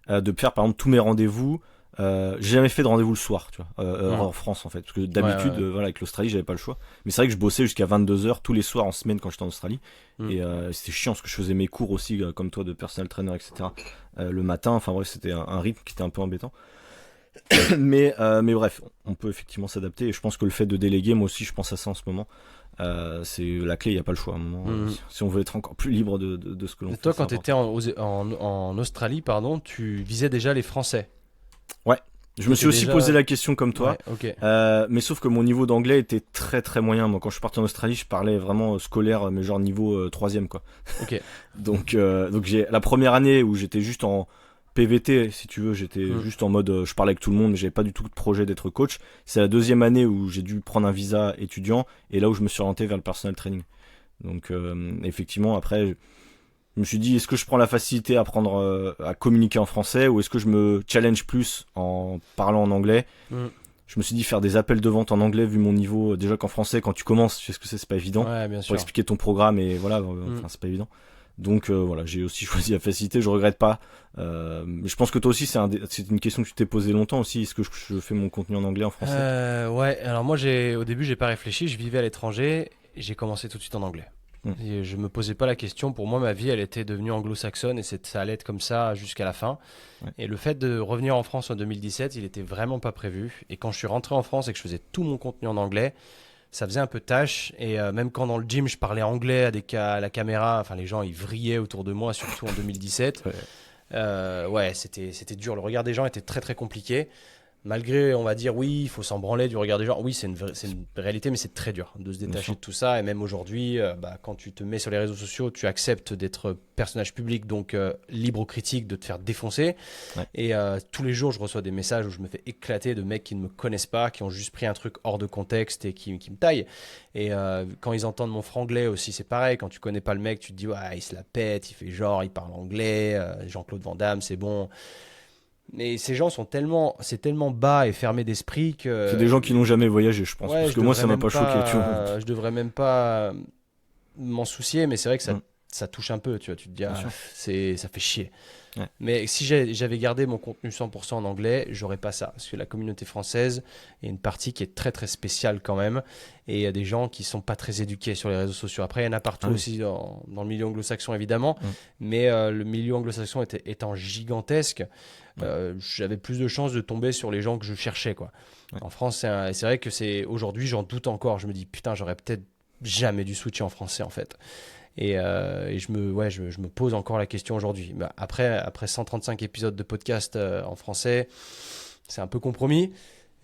de faire par exemple tous mes rendez-vous. J'ai jamais fait de rendez-vous le soir, tu vois, en France en fait, parce que d'habitude,
Ouais.
voilà, avec l'Australie, j'avais pas le choix. Mais c'est vrai que je bossais jusqu'à 22h tous les soirs en semaine quand j'étais en Australie,
Mm.
et c'était chiant parce que je faisais mes cours aussi, comme toi, de personal trainer, etc. Le matin, enfin bref, c'était un rythme qui était un peu embêtant. Mais bref, on peut effectivement s'adapter, et je pense que le fait de déléguer, moi aussi, je pense à ça en ce moment. C'est la clé, il n'y a pas le choix à un moment.
Mm.
Si on veut être encore plus libre de ce que l'on
Et
fait.
toi,
c'est
quand tu étais
important.
en Australie, pardon, tu visais déjà les Français.
Ouais, je me suis aussi posé la question comme toi.
Ouais, ok.
Mais sauf que mon niveau d'anglais était très très moyen. Moi, quand je suis parti en Australie, je parlais vraiment scolaire, mais genre niveau 3ème, quoi.
Ok.
Donc j'ai la première année où j'étais juste en PVT, si tu veux, j'étais
Mm.
juste en mode je parlais avec tout le monde, mais j'avais pas du tout de projet d'être coach. C'est la deuxième année où j'ai dû prendre un visa étudiant, et là où je me suis orienté vers le personal training. Donc effectivement, après, je me suis dit, est-ce que je prends la facilité à à communiquer en français, ou est-ce que je me challenge plus en parlant en anglais?
Mm.
Je me suis dit, faire des appels de vente en anglais, vu mon niveau, déjà qu'en français, quand tu commences, tu sais ce que c'est pas évident.
Ouais, bien
Pour
sûr.
expliquer ton programme, et voilà, enfin, c'est pas évident. Donc voilà, j'ai aussi choisi la facilité, je regrette pas. Mais je pense que toi aussi, c'est une question que tu t'es posée longtemps aussi. Est-ce que je fais mon contenu en anglais, en français?
Ouais, alors moi, au début, j'ai pas réfléchi. Je vivais à l'étranger et j'ai commencé tout de suite en anglais.
Mm.
Et je me posais pas la question. Pour moi, ma vie, elle était devenue anglo-saxonne et ça allait être comme ça jusqu'à la fin.
Ouais.
Et le fait de revenir en France en 2017, il était vraiment pas prévu. Et quand je suis rentré en France et que je faisais tout mon contenu en anglais, ça faisait un peu tâche. Et même quand dans le gym, je parlais anglais à la caméra, enfin, les gens, ils vrillaient autour de moi, surtout en 2017. Ouais, c'était dur. Le regard des gens était très très compliqué. Malgré, on va dire, oui, il faut s'en branler du regard des gens. Oui, c'est une réalité, mais c'est très dur de se détacher de tout ça. Et même aujourd'hui, quand tu te mets sur les réseaux sociaux, tu acceptes d'être personnage public, donc libre aux critiques, de te faire défoncer.
Ouais.
Et tous les jours, je reçois des messages où je me fais éclater de mecs qui ne me connaissent pas, qui ont juste pris un truc hors de contexte et qui me taillent. Et quand ils entendent mon franglais aussi, c'est pareil. Quand tu connais pas le mec, tu te dis, ouais, il se la pète, il fait genre, il parle anglais, Jean-Claude Van Damme, c'est bon. Mais ces gens c'est tellement bas et fermé d'esprit que.
C'est des gens qui n'ont jamais voyagé, je pense.
Ouais,
Parce que moi, ça m'a pas choqué, tu vois.
Je devrais même pas m'en soucier, mais c'est vrai que
Mm.
ça touche un peu, tu vois. Tu te dis,
Bien sûr.
ça fait chier.
Ouais.
Mais si j'avais gardé mon contenu 100% en anglais, j'aurais pas ça. Parce que la communauté française est une partie qui est très très spéciale quand même. Et il y a des gens qui sont pas très éduqués sur les réseaux sociaux. Après, il y en a partout
Ah oui.
aussi dans le milieu anglo-saxon évidemment.
Mm.
Mais le milieu anglo-saxon étant gigantesque, j'avais plus de chances de tomber sur les gens que je cherchais, quoi.
Ouais.
En France, c'est vrai que aujourd'hui, j'en doute encore. Je me dis, putain, j'aurais peut-être jamais dû switcher en français en fait. Et je me pose encore la question aujourd'hui. Bah, après 135 épisodes de podcast en français, c'est un peu compromis.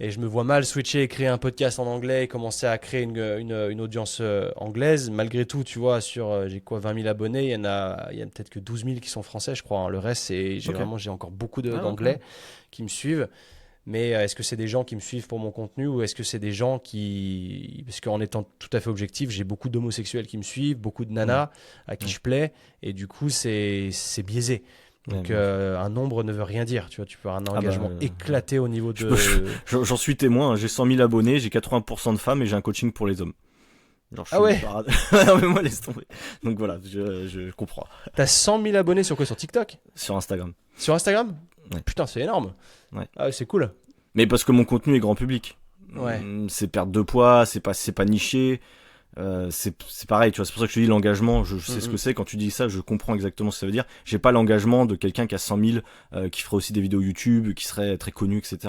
Et je me vois mal switcher et créer un podcast en anglais et commencer à créer une audience anglaise. Malgré tout, tu vois, j'ai quoi, 20 000 abonnés, il y a peut-être que 12 000 qui sont français, je crois, hein. Le reste, j'ai encore beaucoup d'anglais qui me suivent. Mais est-ce que c'est des gens qui me suivent pour mon contenu ou est-ce que c'est des gens qui... Parce qu'en étant tout à fait objectif, j'ai beaucoup d'homosexuels qui me suivent, beaucoup de nanas à qui je plais, et du coup, c'est biaisé. Donc un nombre ne veut rien dire, tu vois, tu peux avoir un engagement éclaté au niveau de...
J'en suis témoin, j'ai 100 000 abonnés, j'ai 80% de femmes et j'ai un coaching pour les hommes. Genre,
Ah ouais.
Non mais moi laisse tomber. Donc voilà, je comprends.
T'as 100 000 abonnés sur quoi? Sur TikTok?
Sur Instagram.
Sur Instagram?
Ouais.
Putain, c'est énorme.
Ouais.
Ah, c'est cool.
Mais parce que mon contenu est grand public.
Ouais.
C'est perdre de poids, c'est pas niché. C'est pareil, tu vois, c'est pour ça que je te dis l'engagement, je sais ce que c'est. Quand tu dis ça, je comprends exactement ce que ça veut dire. J'ai pas l'engagement de quelqu'un qui a 100 000, qui ferait aussi des vidéos YouTube, qui serait très connu, etc.
Ouais.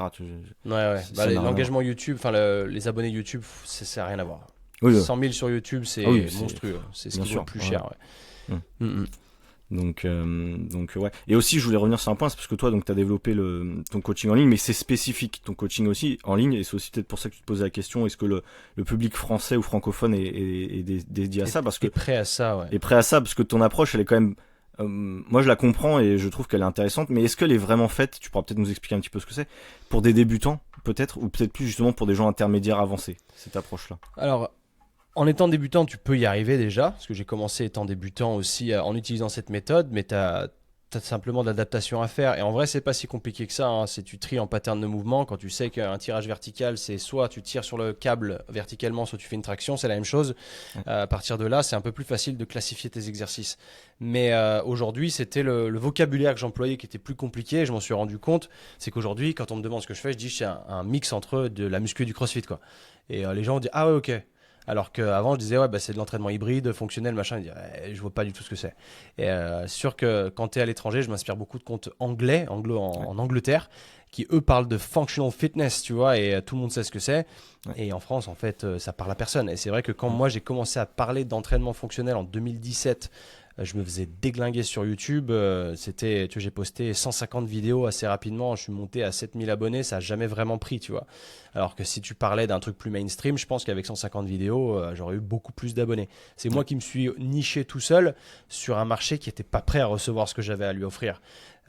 Ça n'a rien à
L'engagement YouTube, enfin les abonnés YouTube, ça n'a rien à voir.
Oui,
100 000 sur YouTube, c'est monstrueux. C'est ce qui vaut le plus cher. Ouais.
Donc ouais. Et aussi, je voulais revenir sur un point, c'est parce que toi, donc, tu as développé ton coaching en ligne, mais c'est spécifique, ton coaching aussi en ligne, et c'est aussi peut-être pour ça que tu te posais la question, est-ce que le public français ou francophone est dédié à ça, parce que
est prêt à ça, ouais.
est prêt à ça, parce que ton approche, elle est quand même, moi je la comprends et je trouve qu'elle est intéressante, mais est-ce qu'elle est vraiment faite, tu pourras peut-être nous expliquer un petit peu ce que c'est, pour des débutants, peut-être, ou peut-être plus justement pour des gens intermédiaires avancés, cette approche-là?
Alors, en étant débutant, tu peux y arriver déjà, parce que j'ai commencé étant débutant aussi en utilisant cette méthode, mais tu as simplement de l'adaptation à faire. Et en vrai, c'est pas si compliqué que ça, hein. C'est tu tries en pattern de mouvement. Quand tu sais qu'un tirage vertical, c'est soit tu tires sur le câble verticalement, soit tu fais une traction, c'est la même chose. À partir de là, c'est un peu plus facile de classifier tes exercices. Mais aujourd'hui, c'était le vocabulaire que j'employais qui était plus compliqué. Je m'en suis rendu compte. C'est qu'aujourd'hui, quand on me demande ce que je fais, je dis que c'est un mix entre de la muscu et du crossfit, quoi. Et les gens disent ah ouais, ok. Alors qu'avant, je disais, ouais, bah, c'est de l'entraînement hybride, fonctionnel, machin. Ils disaient, ouais, je vois pas du tout ce que c'est. Et sûr que quand tu es à l'étranger, je m'inspire beaucoup de comptes anglais, en Angleterre, qui eux parlent de functional fitness, tu vois, et tout le monde sait ce que c'est. Ouais. Et en France, en fait, ça parle à personne. Et c'est vrai que quand moi, j'ai commencé à parler d'entraînement fonctionnel en 2017, je me faisais déglinguer sur YouTube. Tu vois, j'ai posté 150 vidéos assez rapidement. Je suis monté à 7000 abonnés. Ça n'a jamais vraiment pris, tu vois. Alors que si tu parlais d'un truc plus mainstream, je pense qu'avec 150 vidéos, j'aurais eu beaucoup plus d'abonnés. C'est moi qui me suis niché tout seul sur un marché qui n'était pas prêt à recevoir ce que j'avais à lui offrir.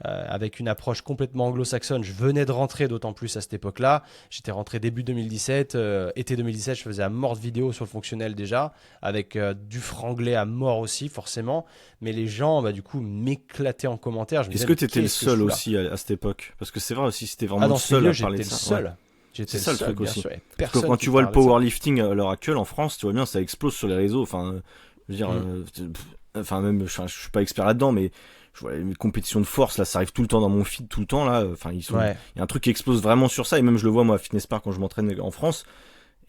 Avec une approche complètement anglo-saxonne. Je venais de rentrer d'autant plus à cette époque-là. J'étais rentré début 2017. Été 2017, je faisais à mort de vidéos sur le fonctionnel déjà, avec du franglais à mort aussi, forcément. Mais les gens, bah, du coup, m'éclataient en commentaire.
Est-ce que tu étais le seul aussi à cette époque? Parce que c'est vrai aussi, c'était vraiment le seul à parler de ça.
Seul.
Ouais.
J'étais
c'est ça
le
truc aussi.
sûr,
Parce que quand tu vois le powerlifting à l'heure actuelle en France, tu vois bien, ça explose sur les réseaux. Enfin, je veux dire, enfin même, je suis pas expert là-dedans, mais je vois les compétitions de force là, ça arrive tout le temps dans mon feed, tout le temps là. Enfin, il y a un truc qui explose vraiment sur ça, et même je le vois moi à Fitness Park quand je m'entraîne en France.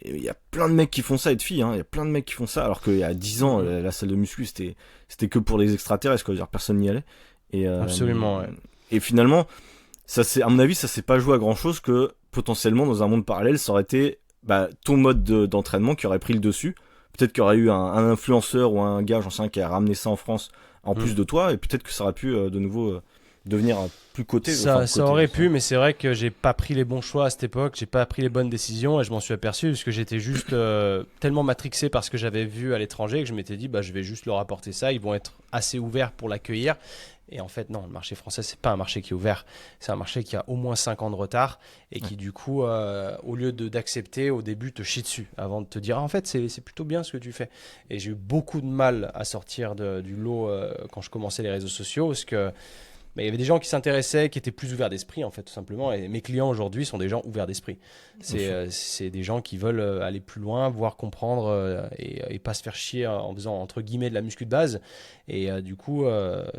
Et il y a plein de mecs qui font ça et de filles, hein. Il y a plein de mecs qui font ça, alors qu'il y a 10 ans, la salle de muscu c'était que pour les extraterrestres, quoi. Je veux dire, personne n'y allait. Et,
absolument. Ouais.
Et finalement, ça c'est, à mon avis, ça s'est pas joué à grand chose que potentiellement dans un monde parallèle, ça aurait été ton mode d'entraînement qui aurait pris le dessus. Peut-être qu'il y aurait eu un influenceur ou un gars, j'en sais rien, qui a ramené ça en France en plus de toi, et peut-être que ça aurait pu de nouveau devenir plus coté.
Ça aurait pu, mais c'est vrai que j'ai pas pris les bons choix à cette époque, j'ai pas pris les bonnes décisions, et je m'en suis aperçu parce que j'étais juste tellement matrixé par ce que j'avais vu à l'étranger que je m'étais dit je vais juste leur apporter ça, ils vont être assez ouverts pour l'accueillir. Et en fait, non, le marché français, c'est pas un marché qui est ouvert. C'est un marché qui a au moins 5 ans de retard et qui, du coup, au lieu d'accepter, au début, te chie dessus avant de te dire, en fait, c'est plutôt bien ce que tu fais. Et j'ai eu beaucoup de mal à sortir du lot quand je commençais les réseaux sociaux parce que il y avait des gens qui s'intéressaient, qui étaient plus ouverts d'esprit, en fait, tout simplement. Et mes clients aujourd'hui sont des gens ouverts d'esprit. C'est des gens qui veulent aller plus loin, voir comprendre et pas se faire chier en faisant, entre guillemets, de la muscu de base. Et du coup,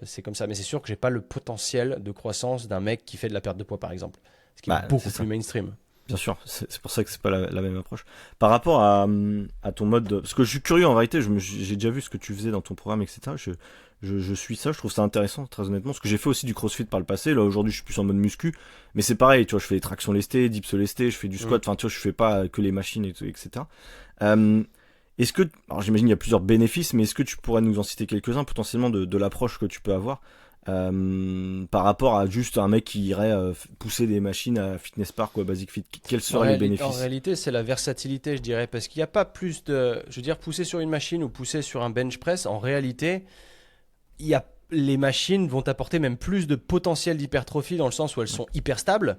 c'est comme ça. Mais c'est sûr que j'ai pas le potentiel de croissance d'un mec qui fait de la perte de poids, par exemple. Ce qui est beaucoup plus mainstream.
Bien sûr, c'est pour ça que c'est pas la même approche. Par rapport à ton mode parce que je suis curieux en réalité, j'ai déjà vu ce que tu faisais dans ton programme, etc. Je suis ça, je trouve ça intéressant, très honnêtement, parce que j'ai fait aussi du crossfit par le passé. Là aujourd'hui, je suis plus en mode muscu, mais c'est pareil, tu vois, je fais des tractions lestées, dips lestés, je fais du squat, enfin tu vois, je fais pas que les machines et tout, etc. Est-ce que, alors j'imagine il y a plusieurs bénéfices, mais est-ce que tu pourrais nous en citer quelques-uns potentiellement de l'approche que tu peux avoir par rapport à juste un mec qui irait pousser des machines à Fitness Park ou à Basic Fit? Quels seraient les bénéfices?
En réalité, c'est la versatilité, je dirais, parce qu'il n'y a pas plus de... Je veux dire, pousser sur une machine ou pousser sur un bench press, en réalité, les machines vont t'apporter même plus de potentiel d'hypertrophie dans le sens où elles sont hyper stables.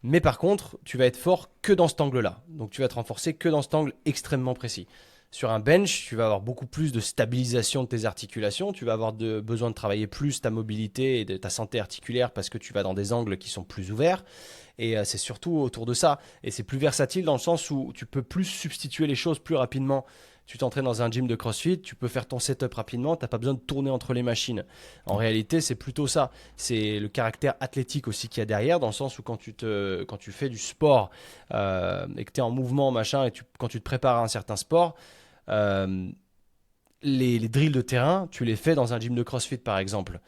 Mais par contre, tu vas être fort que dans cet angle-là. Donc, tu vas te renforcer que dans cet angle extrêmement précis. Sur un bench, tu vas avoir beaucoup plus de stabilisation de tes articulations. Tu vas avoir besoin de travailler plus ta mobilité et ta santé articulaire parce que tu vas dans des angles qui sont plus ouverts. Et c'est surtout autour de ça. Et c'est plus versatile dans le sens où tu peux plus substituer les choses plus rapidement. Tu t'entraînes dans un gym de CrossFit, tu peux faire ton setup rapidement, tu n'as pas besoin de tourner entre les machines. En réalité, c'est plutôt ça. C'est le caractère athlétique aussi qu'il y a derrière, dans le sens où quand tu fais du sport et que tu es en mouvement, machin, et quand tu te prépares à un certain sport, les drills de terrain, tu les fais dans un gym de CrossFit par exemple.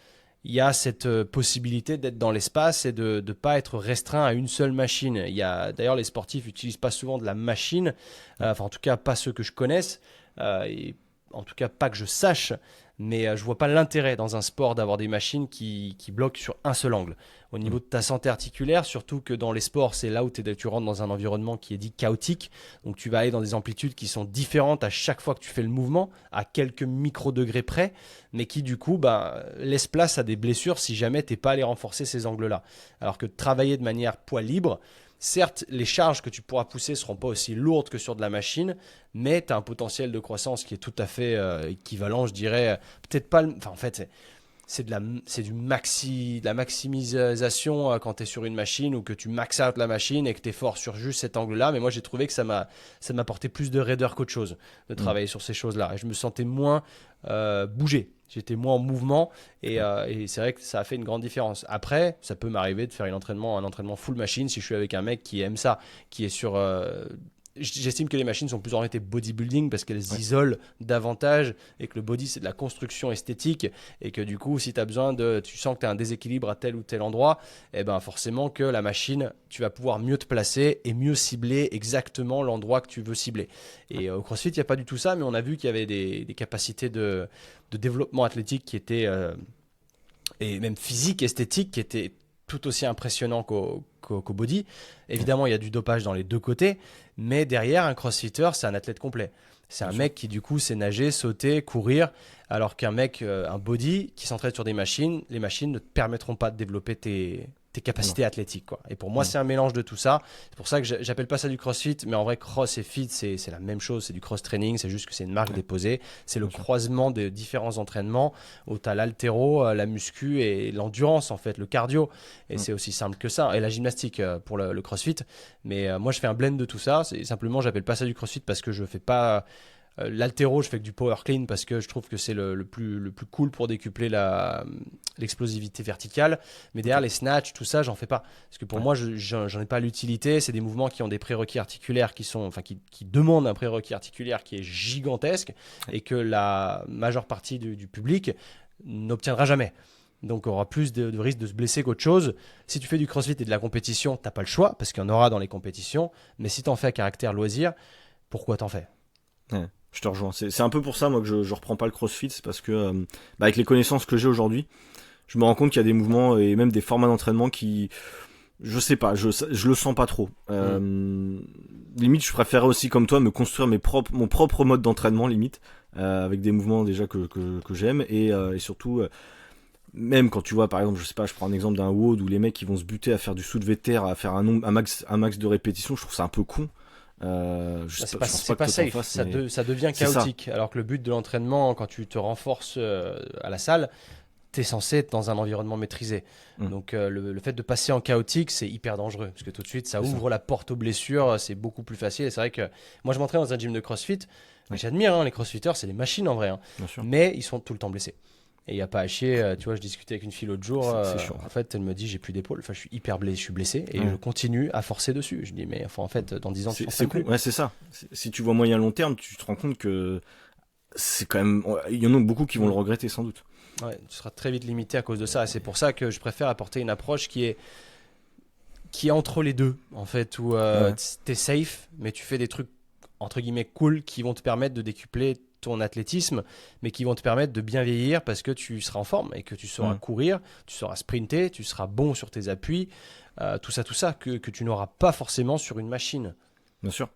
il y a cette possibilité d'être dans l'espace et de ne pas être restreint à une seule machine. D'ailleurs, les sportifs n'utilisent pas souvent de la machine, enfin en tout cas pas ceux que je connaisse, et en tout cas pas que je sache, mais je vois pas l'intérêt dans un sport d'avoir des machines qui bloquent sur un seul angle. Au niveau de ta santé articulaire, surtout que dans les sports, c'est là où tu rentres dans un environnement qui est dit chaotique. Donc tu vas aller dans des amplitudes qui sont différentes à chaque fois que tu fais le mouvement, à quelques micro-degrés près, mais qui du coup laissent place à des blessures si jamais tu n'es pas allé renforcer ces angles-là. Alors que travailler de manière poids libre, certes, les charges que tu pourras pousser ne seront pas aussi lourdes que sur de la machine, mais tu as un potentiel de croissance qui est tout à fait équivalent, je dirais. Peut-être pas. Enfin, en fait, c'est de la maximisation quand tu es sur une machine ou que tu max out la machine et que tu es fort sur juste cet angle-là. Mais moi, j'ai trouvé que ça m'apportait plus de raideur qu'autre chose de travailler sur ces choses-là. Et je me sentais moins bougé. J'étais moins en mouvement et c'est vrai que ça a fait une grande différence. Après, ça peut m'arriver de faire un entraînement full machine si je suis avec un mec qui aime ça, qui est sur... J'estime que les machines sont plus orientées bodybuilding parce qu'elles isolent davantage et que le body c'est de la construction esthétique et que du coup si tu sens que tu as un déséquilibre à tel ou tel endroit, et ben forcément que la machine tu vas pouvoir mieux te placer et mieux cibler exactement l'endroit que tu veux cibler. Et au CrossFit il n'y a pas du tout ça, mais on a vu qu'il y avait des capacités de développement athlétique qui étaient et même physique, esthétique qui étaient tout aussi impressionnant qu'au body. Évidemment, il y a du dopage dans les deux côtés, mais derrière, un crossfitter, c'est un athlète complet. C'est un mec qui, du coup, sait nager, sauter, courir, alors qu'un mec, un body qui s'entraîne sur des machines, les machines ne te permettront pas de développer tes capacités athlétiques, quoi. Et pour moi, c'est un mélange de tout ça. C'est pour ça que j'appelle pas ça du crossfit, mais en vrai, cross et fit, c'est la même chose. C'est du cross-training, c'est juste que c'est une marque déposée. C'est le croisement de différents entraînements où tu as l'haltéro, la muscu et l'endurance, en fait, le cardio. Et c'est aussi simple que ça. Et la gymnastique pour le crossfit. Mais moi, je fais un blend de tout ça. C'est simplement, j'appelle pas ça du crossfit parce que je fais pas... L'haltéro, je fais que du power clean parce que je trouve que c'est le plus cool pour décupler l'explosivité verticale. Mais derrière, les snatchs, tout ça, j'en fais pas. Parce que pour moi, j'en ai pas l'utilité. C'est des mouvements qui ont des prérequis articulaires qui demandent un prérequis articulaire qui est gigantesque et que la majeure partie du public n'obtiendra jamais. Donc, on aura plus de risque de se blesser qu'autre chose. Si tu fais du crossfit et de la compétition, tu n'as pas le choix parce qu'il y en aura dans les compétitions. Mais si tu en fais à caractère loisir, pourquoi t'en fais ?
Ouais. Je te rejoins. C'est un peu pour ça moi que je reprends pas le CrossFit, c'est parce que avec les connaissances que j'ai aujourd'hui, je me rends compte qu'il y a des mouvements et même des formats d'entraînement qui, je sais pas, je le sens pas trop. Limite, je préférerais aussi comme toi me construire mon propre mode d'entraînement limite avec des mouvements déjà que j'aime et surtout même quand tu vois par exemple, je sais pas, je prends un exemple d'un WOD où les mecs qui vont se buter à faire du soulevé de terre, à faire un max de répétitions, je trouve ça un peu con.
C'est pas safe, ça devient chaotique. Alors que le but de l'entraînement, quand tu te renforces à la salle, tu es censé être dans un environnement maîtrisé. Donc le fait de passer en chaotique, c'est hyper dangereux parce que tout de suite, ça ouvre la porte aux blessures, c'est beaucoup plus facile. Et c'est vrai que moi, je m'entraîne dans un gym de CrossFit, mais j'admire les CrossFitters, c'est des machines en vrai, mais ils sont tout le temps blessés. Et il n'y a pas à chier, tu vois, je discutais avec une fille l'autre jour, en fait, elle me dit j'ai plus d'épaule, enfin je suis hyper blessé, je suis blessé et je continue à forcer dessus. Je dis mais enfin, en fait, dans 10 ans, tu
c'est cool. Ouais, c'est ça. Si tu vois moyen long terme, tu te rends compte que c'est quand même, il y en a beaucoup qui vont le regretter sans doute.
Ouais, tu seras très vite limité à cause de ça. Et c'est pour ça que je préfère apporter une approche qui est entre les deux, en fait, où tu es safe, mais tu fais des trucs entre guillemets cool qui vont te permettre de décupler ton athlétisme, mais qui vont te permettre de bien vieillir parce que tu seras en forme et que tu sauras courir, tu sauras sprinter, tu seras bon sur tes appuis, tout ça que tu n'auras pas forcément sur une machine.
Bien sûr.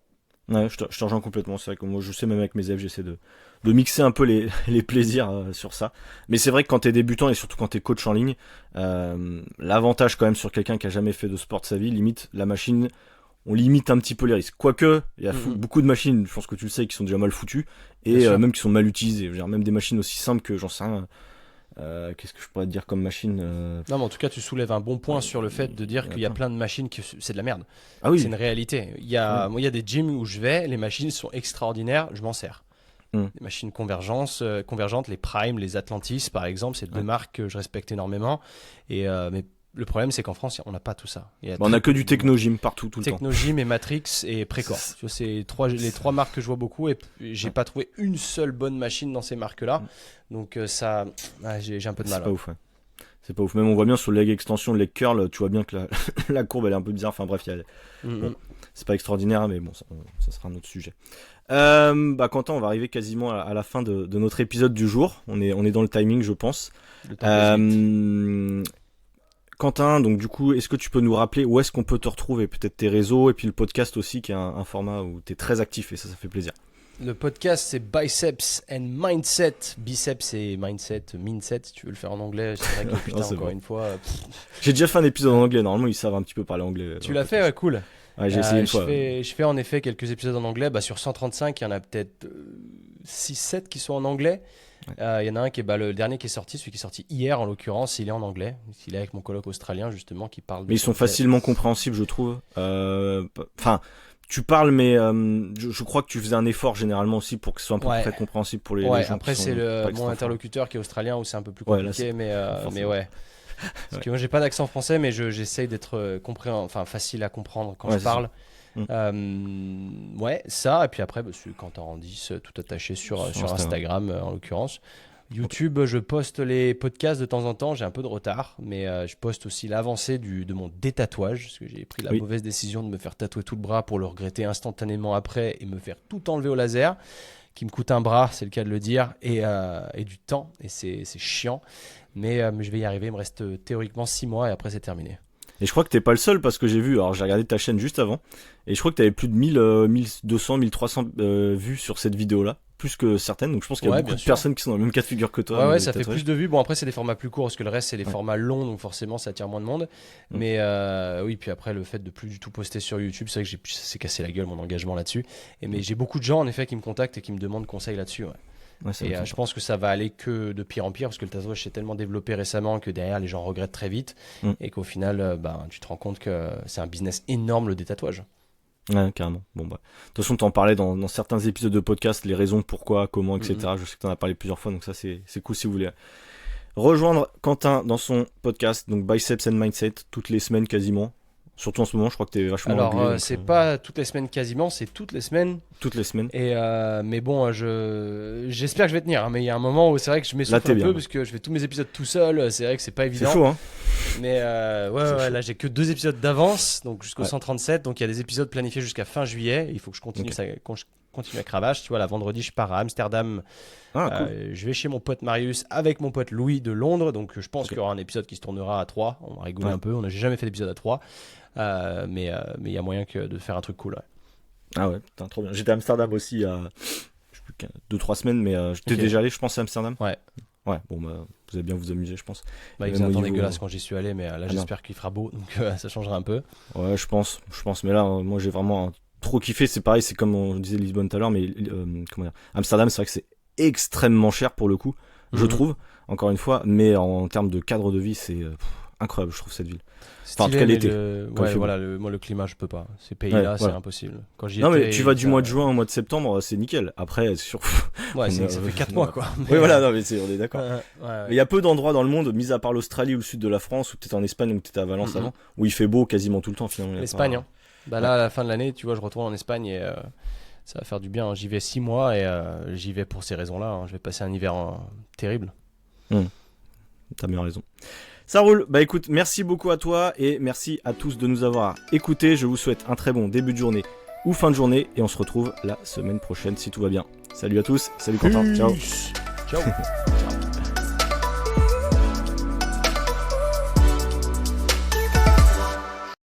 Ouais, je te rejoins complètement. C'est vrai que moi, je sais même avec mes élèves, j'essaie de mixer un peu les plaisirs sur ça. Mais c'est vrai que quand t'es débutant et surtout quand t'es coach en ligne, l'avantage quand même sur quelqu'un qui a jamais fait de sport de sa vie, limite la machine, on limite un petit peu les risques. Quoique, il y a beaucoup de machines, je pense que tu le sais, qui sont déjà mal foutues et même qui sont mal utilisées. Je veux dire, même des machines aussi simples que j'en sais rien. Qu'est-ce que je pourrais te dire comme machine
Non, mais en tout cas, tu soulèves un bon point sur le fait de dire qu'il y a plein de machines qui c'est de la merde.
Ah oui.
C'est une réalité. Moi, il y a des gyms où je vais, les machines sont extraordinaires, je m'en sers. Les machines convergentes, les Prime, les Atlantis, par exemple, c'est deux marques que je respecte énormément. Et mais le problème, c'est qu'en France, on n'a pas tout ça.
On n'a que du Technogym partout, tout le temps.
Technogym et Matrix et Precor. C'est les trois marques que je vois beaucoup et j'ai pas trouvé une seule bonne machine dans ces marques-là. Donc ça, j'ai un peu de mal.
C'est pas ouf, ouais. C'est pas ouf. Même on voit bien sur le leg extension, le leg curl, tu vois bien que la courbe elle est un peu bizarre. Enfin bref, bon, c'est pas extraordinaire, mais bon, ça sera un autre sujet. Quentin, on va arriver quasiment à la fin de notre épisode du jour. On est dans le timing, je pense. Quentin, donc du coup, est-ce que tu peux nous rappeler où est-ce qu'on peut te retrouver? Peut-être tes réseaux et puis le podcast aussi, qui est un format où tu es très actif et ça fait plaisir.
Le podcast, c'est Biceps and Mindset. Biceps et mindset, si tu veux le faire en anglais. C'est vrai que putain, encore une fois.
J'ai déjà fait un épisode en anglais. Normalement, ils savent un petit peu parler anglais.
Tu l'as fait, ouais, cool.
Ouais, j'ai essayé une fois.
Je fais en effet quelques épisodes en anglais. Sur 135, il y en a peut-être 6-7 qui sont en anglais. Il y en a un qui est le dernier qui est sorti, celui qui est sorti hier en l'occurrence, il est en anglais. Il est avec mon coloc australien justement qui parle.
Mais ils sont facilement compréhensibles, je trouve. Enfin. Tu parles, mais je crois que tu faisais un effort généralement aussi pour que ce soit un peu près compréhensible pour les gens.
Après, c'est mon interlocuteur qui est australien où c'est un peu plus compliqué, mais ouais. Parce que moi, j'ai pas d'accent français, mais j'essaye d'être facile à comprendre quand je parle. Ça. Et puis après, Quentin Randis, tout attaché sur Instagram en l'occurrence. YouTube, je poste les podcasts de temps en temps, j'ai un peu de retard, mais je poste aussi l'avancée de mon détatouage, parce que j'ai pris la mauvaise décision de me faire tatouer tout le bras pour le regretter instantanément après et me faire tout enlever au laser, qui me coûte un bras, c'est le cas de le dire, et du temps, et c'est chiant, mais je vais y arriver, il me reste théoriquement 6 mois et après c'est terminé.
Et je crois que t'es pas le seul parce que j'ai regardé ta chaîne juste avant, et je crois que t'avais plus de 1200, 1300 vues sur cette vidéo-là. Plus que certaines, donc je pense qu'il y a beaucoup de personnes qui sont dans le même cas de figure que toi.
Ouais, ça fait plus de vues. Bon, après, c'est des formats plus courts parce que le reste, c'est des formats longs, donc forcément, ça attire moins de monde. Mais oui, puis après, le fait de plus du tout poster sur YouTube, c'est vrai que ça s'est cassé la gueule, mon engagement là-dessus. Mais j'ai beaucoup de gens, en effet, qui me contactent et qui me demandent conseil là-dessus. Et je pense que ça va aller que de pire en pire parce que le tatouage s'est tellement développé récemment que derrière, les gens regrettent très vite et qu'au final, tu te rends compte que c'est un business énorme, le détatouage.
Ouais, carrément. Bon, de toute façon, t'en parlais dans certains épisodes de podcast, les raisons, pourquoi, comment, etc. Je sais que t'en as parlé plusieurs fois, donc ça, c'est cool si vous voulez rejoindre Quentin dans son podcast, donc Biceps and Mindset, toutes les semaines quasiment. Surtout en ce moment, je crois que t'es vachement régulier.
Alors, c'est pas toutes les semaines quasiment, c'est toutes les semaines.
Toutes les semaines.
Et mais bon, j'espère que je vais tenir. Mais il y a un moment où c'est vrai que je m'essouffle un peu parce que je fais tous mes épisodes tout seul. C'est vrai que c'est pas évident.
C'est chaud, hein.
Mais là j'ai que 2 épisodes d'avance, donc jusqu'au 137. Donc il y a des épisodes planifiés jusqu'à fin juillet. Il faut que je continue continue la cravache. Tu vois, là, vendredi, je pars à Amsterdam. Cool. Je vais chez mon pote Marius avec mon pote Louis de Londres. Donc je pense qu'il y aura un épisode qui se tournera à 3. On va rigoler un peu. J'ai jamais fait d'épisode à 3. Mais il y a moyen de faire un truc cool.
Ah ouais, putain, trop bien. J'étais à Amsterdam aussi il y a 2-3 semaines, mais j'étais déjà allé, je pense, à Amsterdam.
Ouais,
bon, vous allez bien vous amuser, je pense.
Il faisait un temps dégueulasse quand j'y suis allé, mais là, j'espère qu'il fera beau, donc ça changera un peu.
Ouais, je pense. Mais là, moi, j'ai vraiment trop kiffé. C'est pareil, c'est comme on disait Lisbonne tout à l'heure, mais comment dire, Amsterdam, c'est vrai que c'est extrêmement cher pour le coup, je trouve, encore une fois, mais en termes de cadre de vie, c'est incroyable, je trouve, cette ville.
Enfin, en tout cas, l'été. Moi, le climat, je peux pas. Ces pays-là, c'est impossible. Quand j'y
mais tu vas du mois de juin au mois de septembre, c'est nickel. Après, c'est sûr.
Ouais, ça fait 4 mois, quoi.
Oui, voilà, on est d'accord. Mais il y a peu d'endroits dans le monde, mis à part l'Australie ou le sud de la France, ou peut-être en Espagne, ou peut-être à Valence avant, où il fait beau quasiment tout le temps, finalement.
L'Espagne, là, à la fin de l'année, tu vois, je retourne en Espagne et ça va faire du bien. J'y vais 6 mois et j'y vais pour ces raisons-là. Je vais passer un hiver terrible.
T'as bien raison. Ça roule. Écoute, merci beaucoup à toi et merci à tous de nous avoir écoutés. Je vous souhaite un très bon début de journée ou fin de journée et on se retrouve la semaine prochaine si tout va bien. Salut à tous. Salut Quentin. Ciao.
Ciao.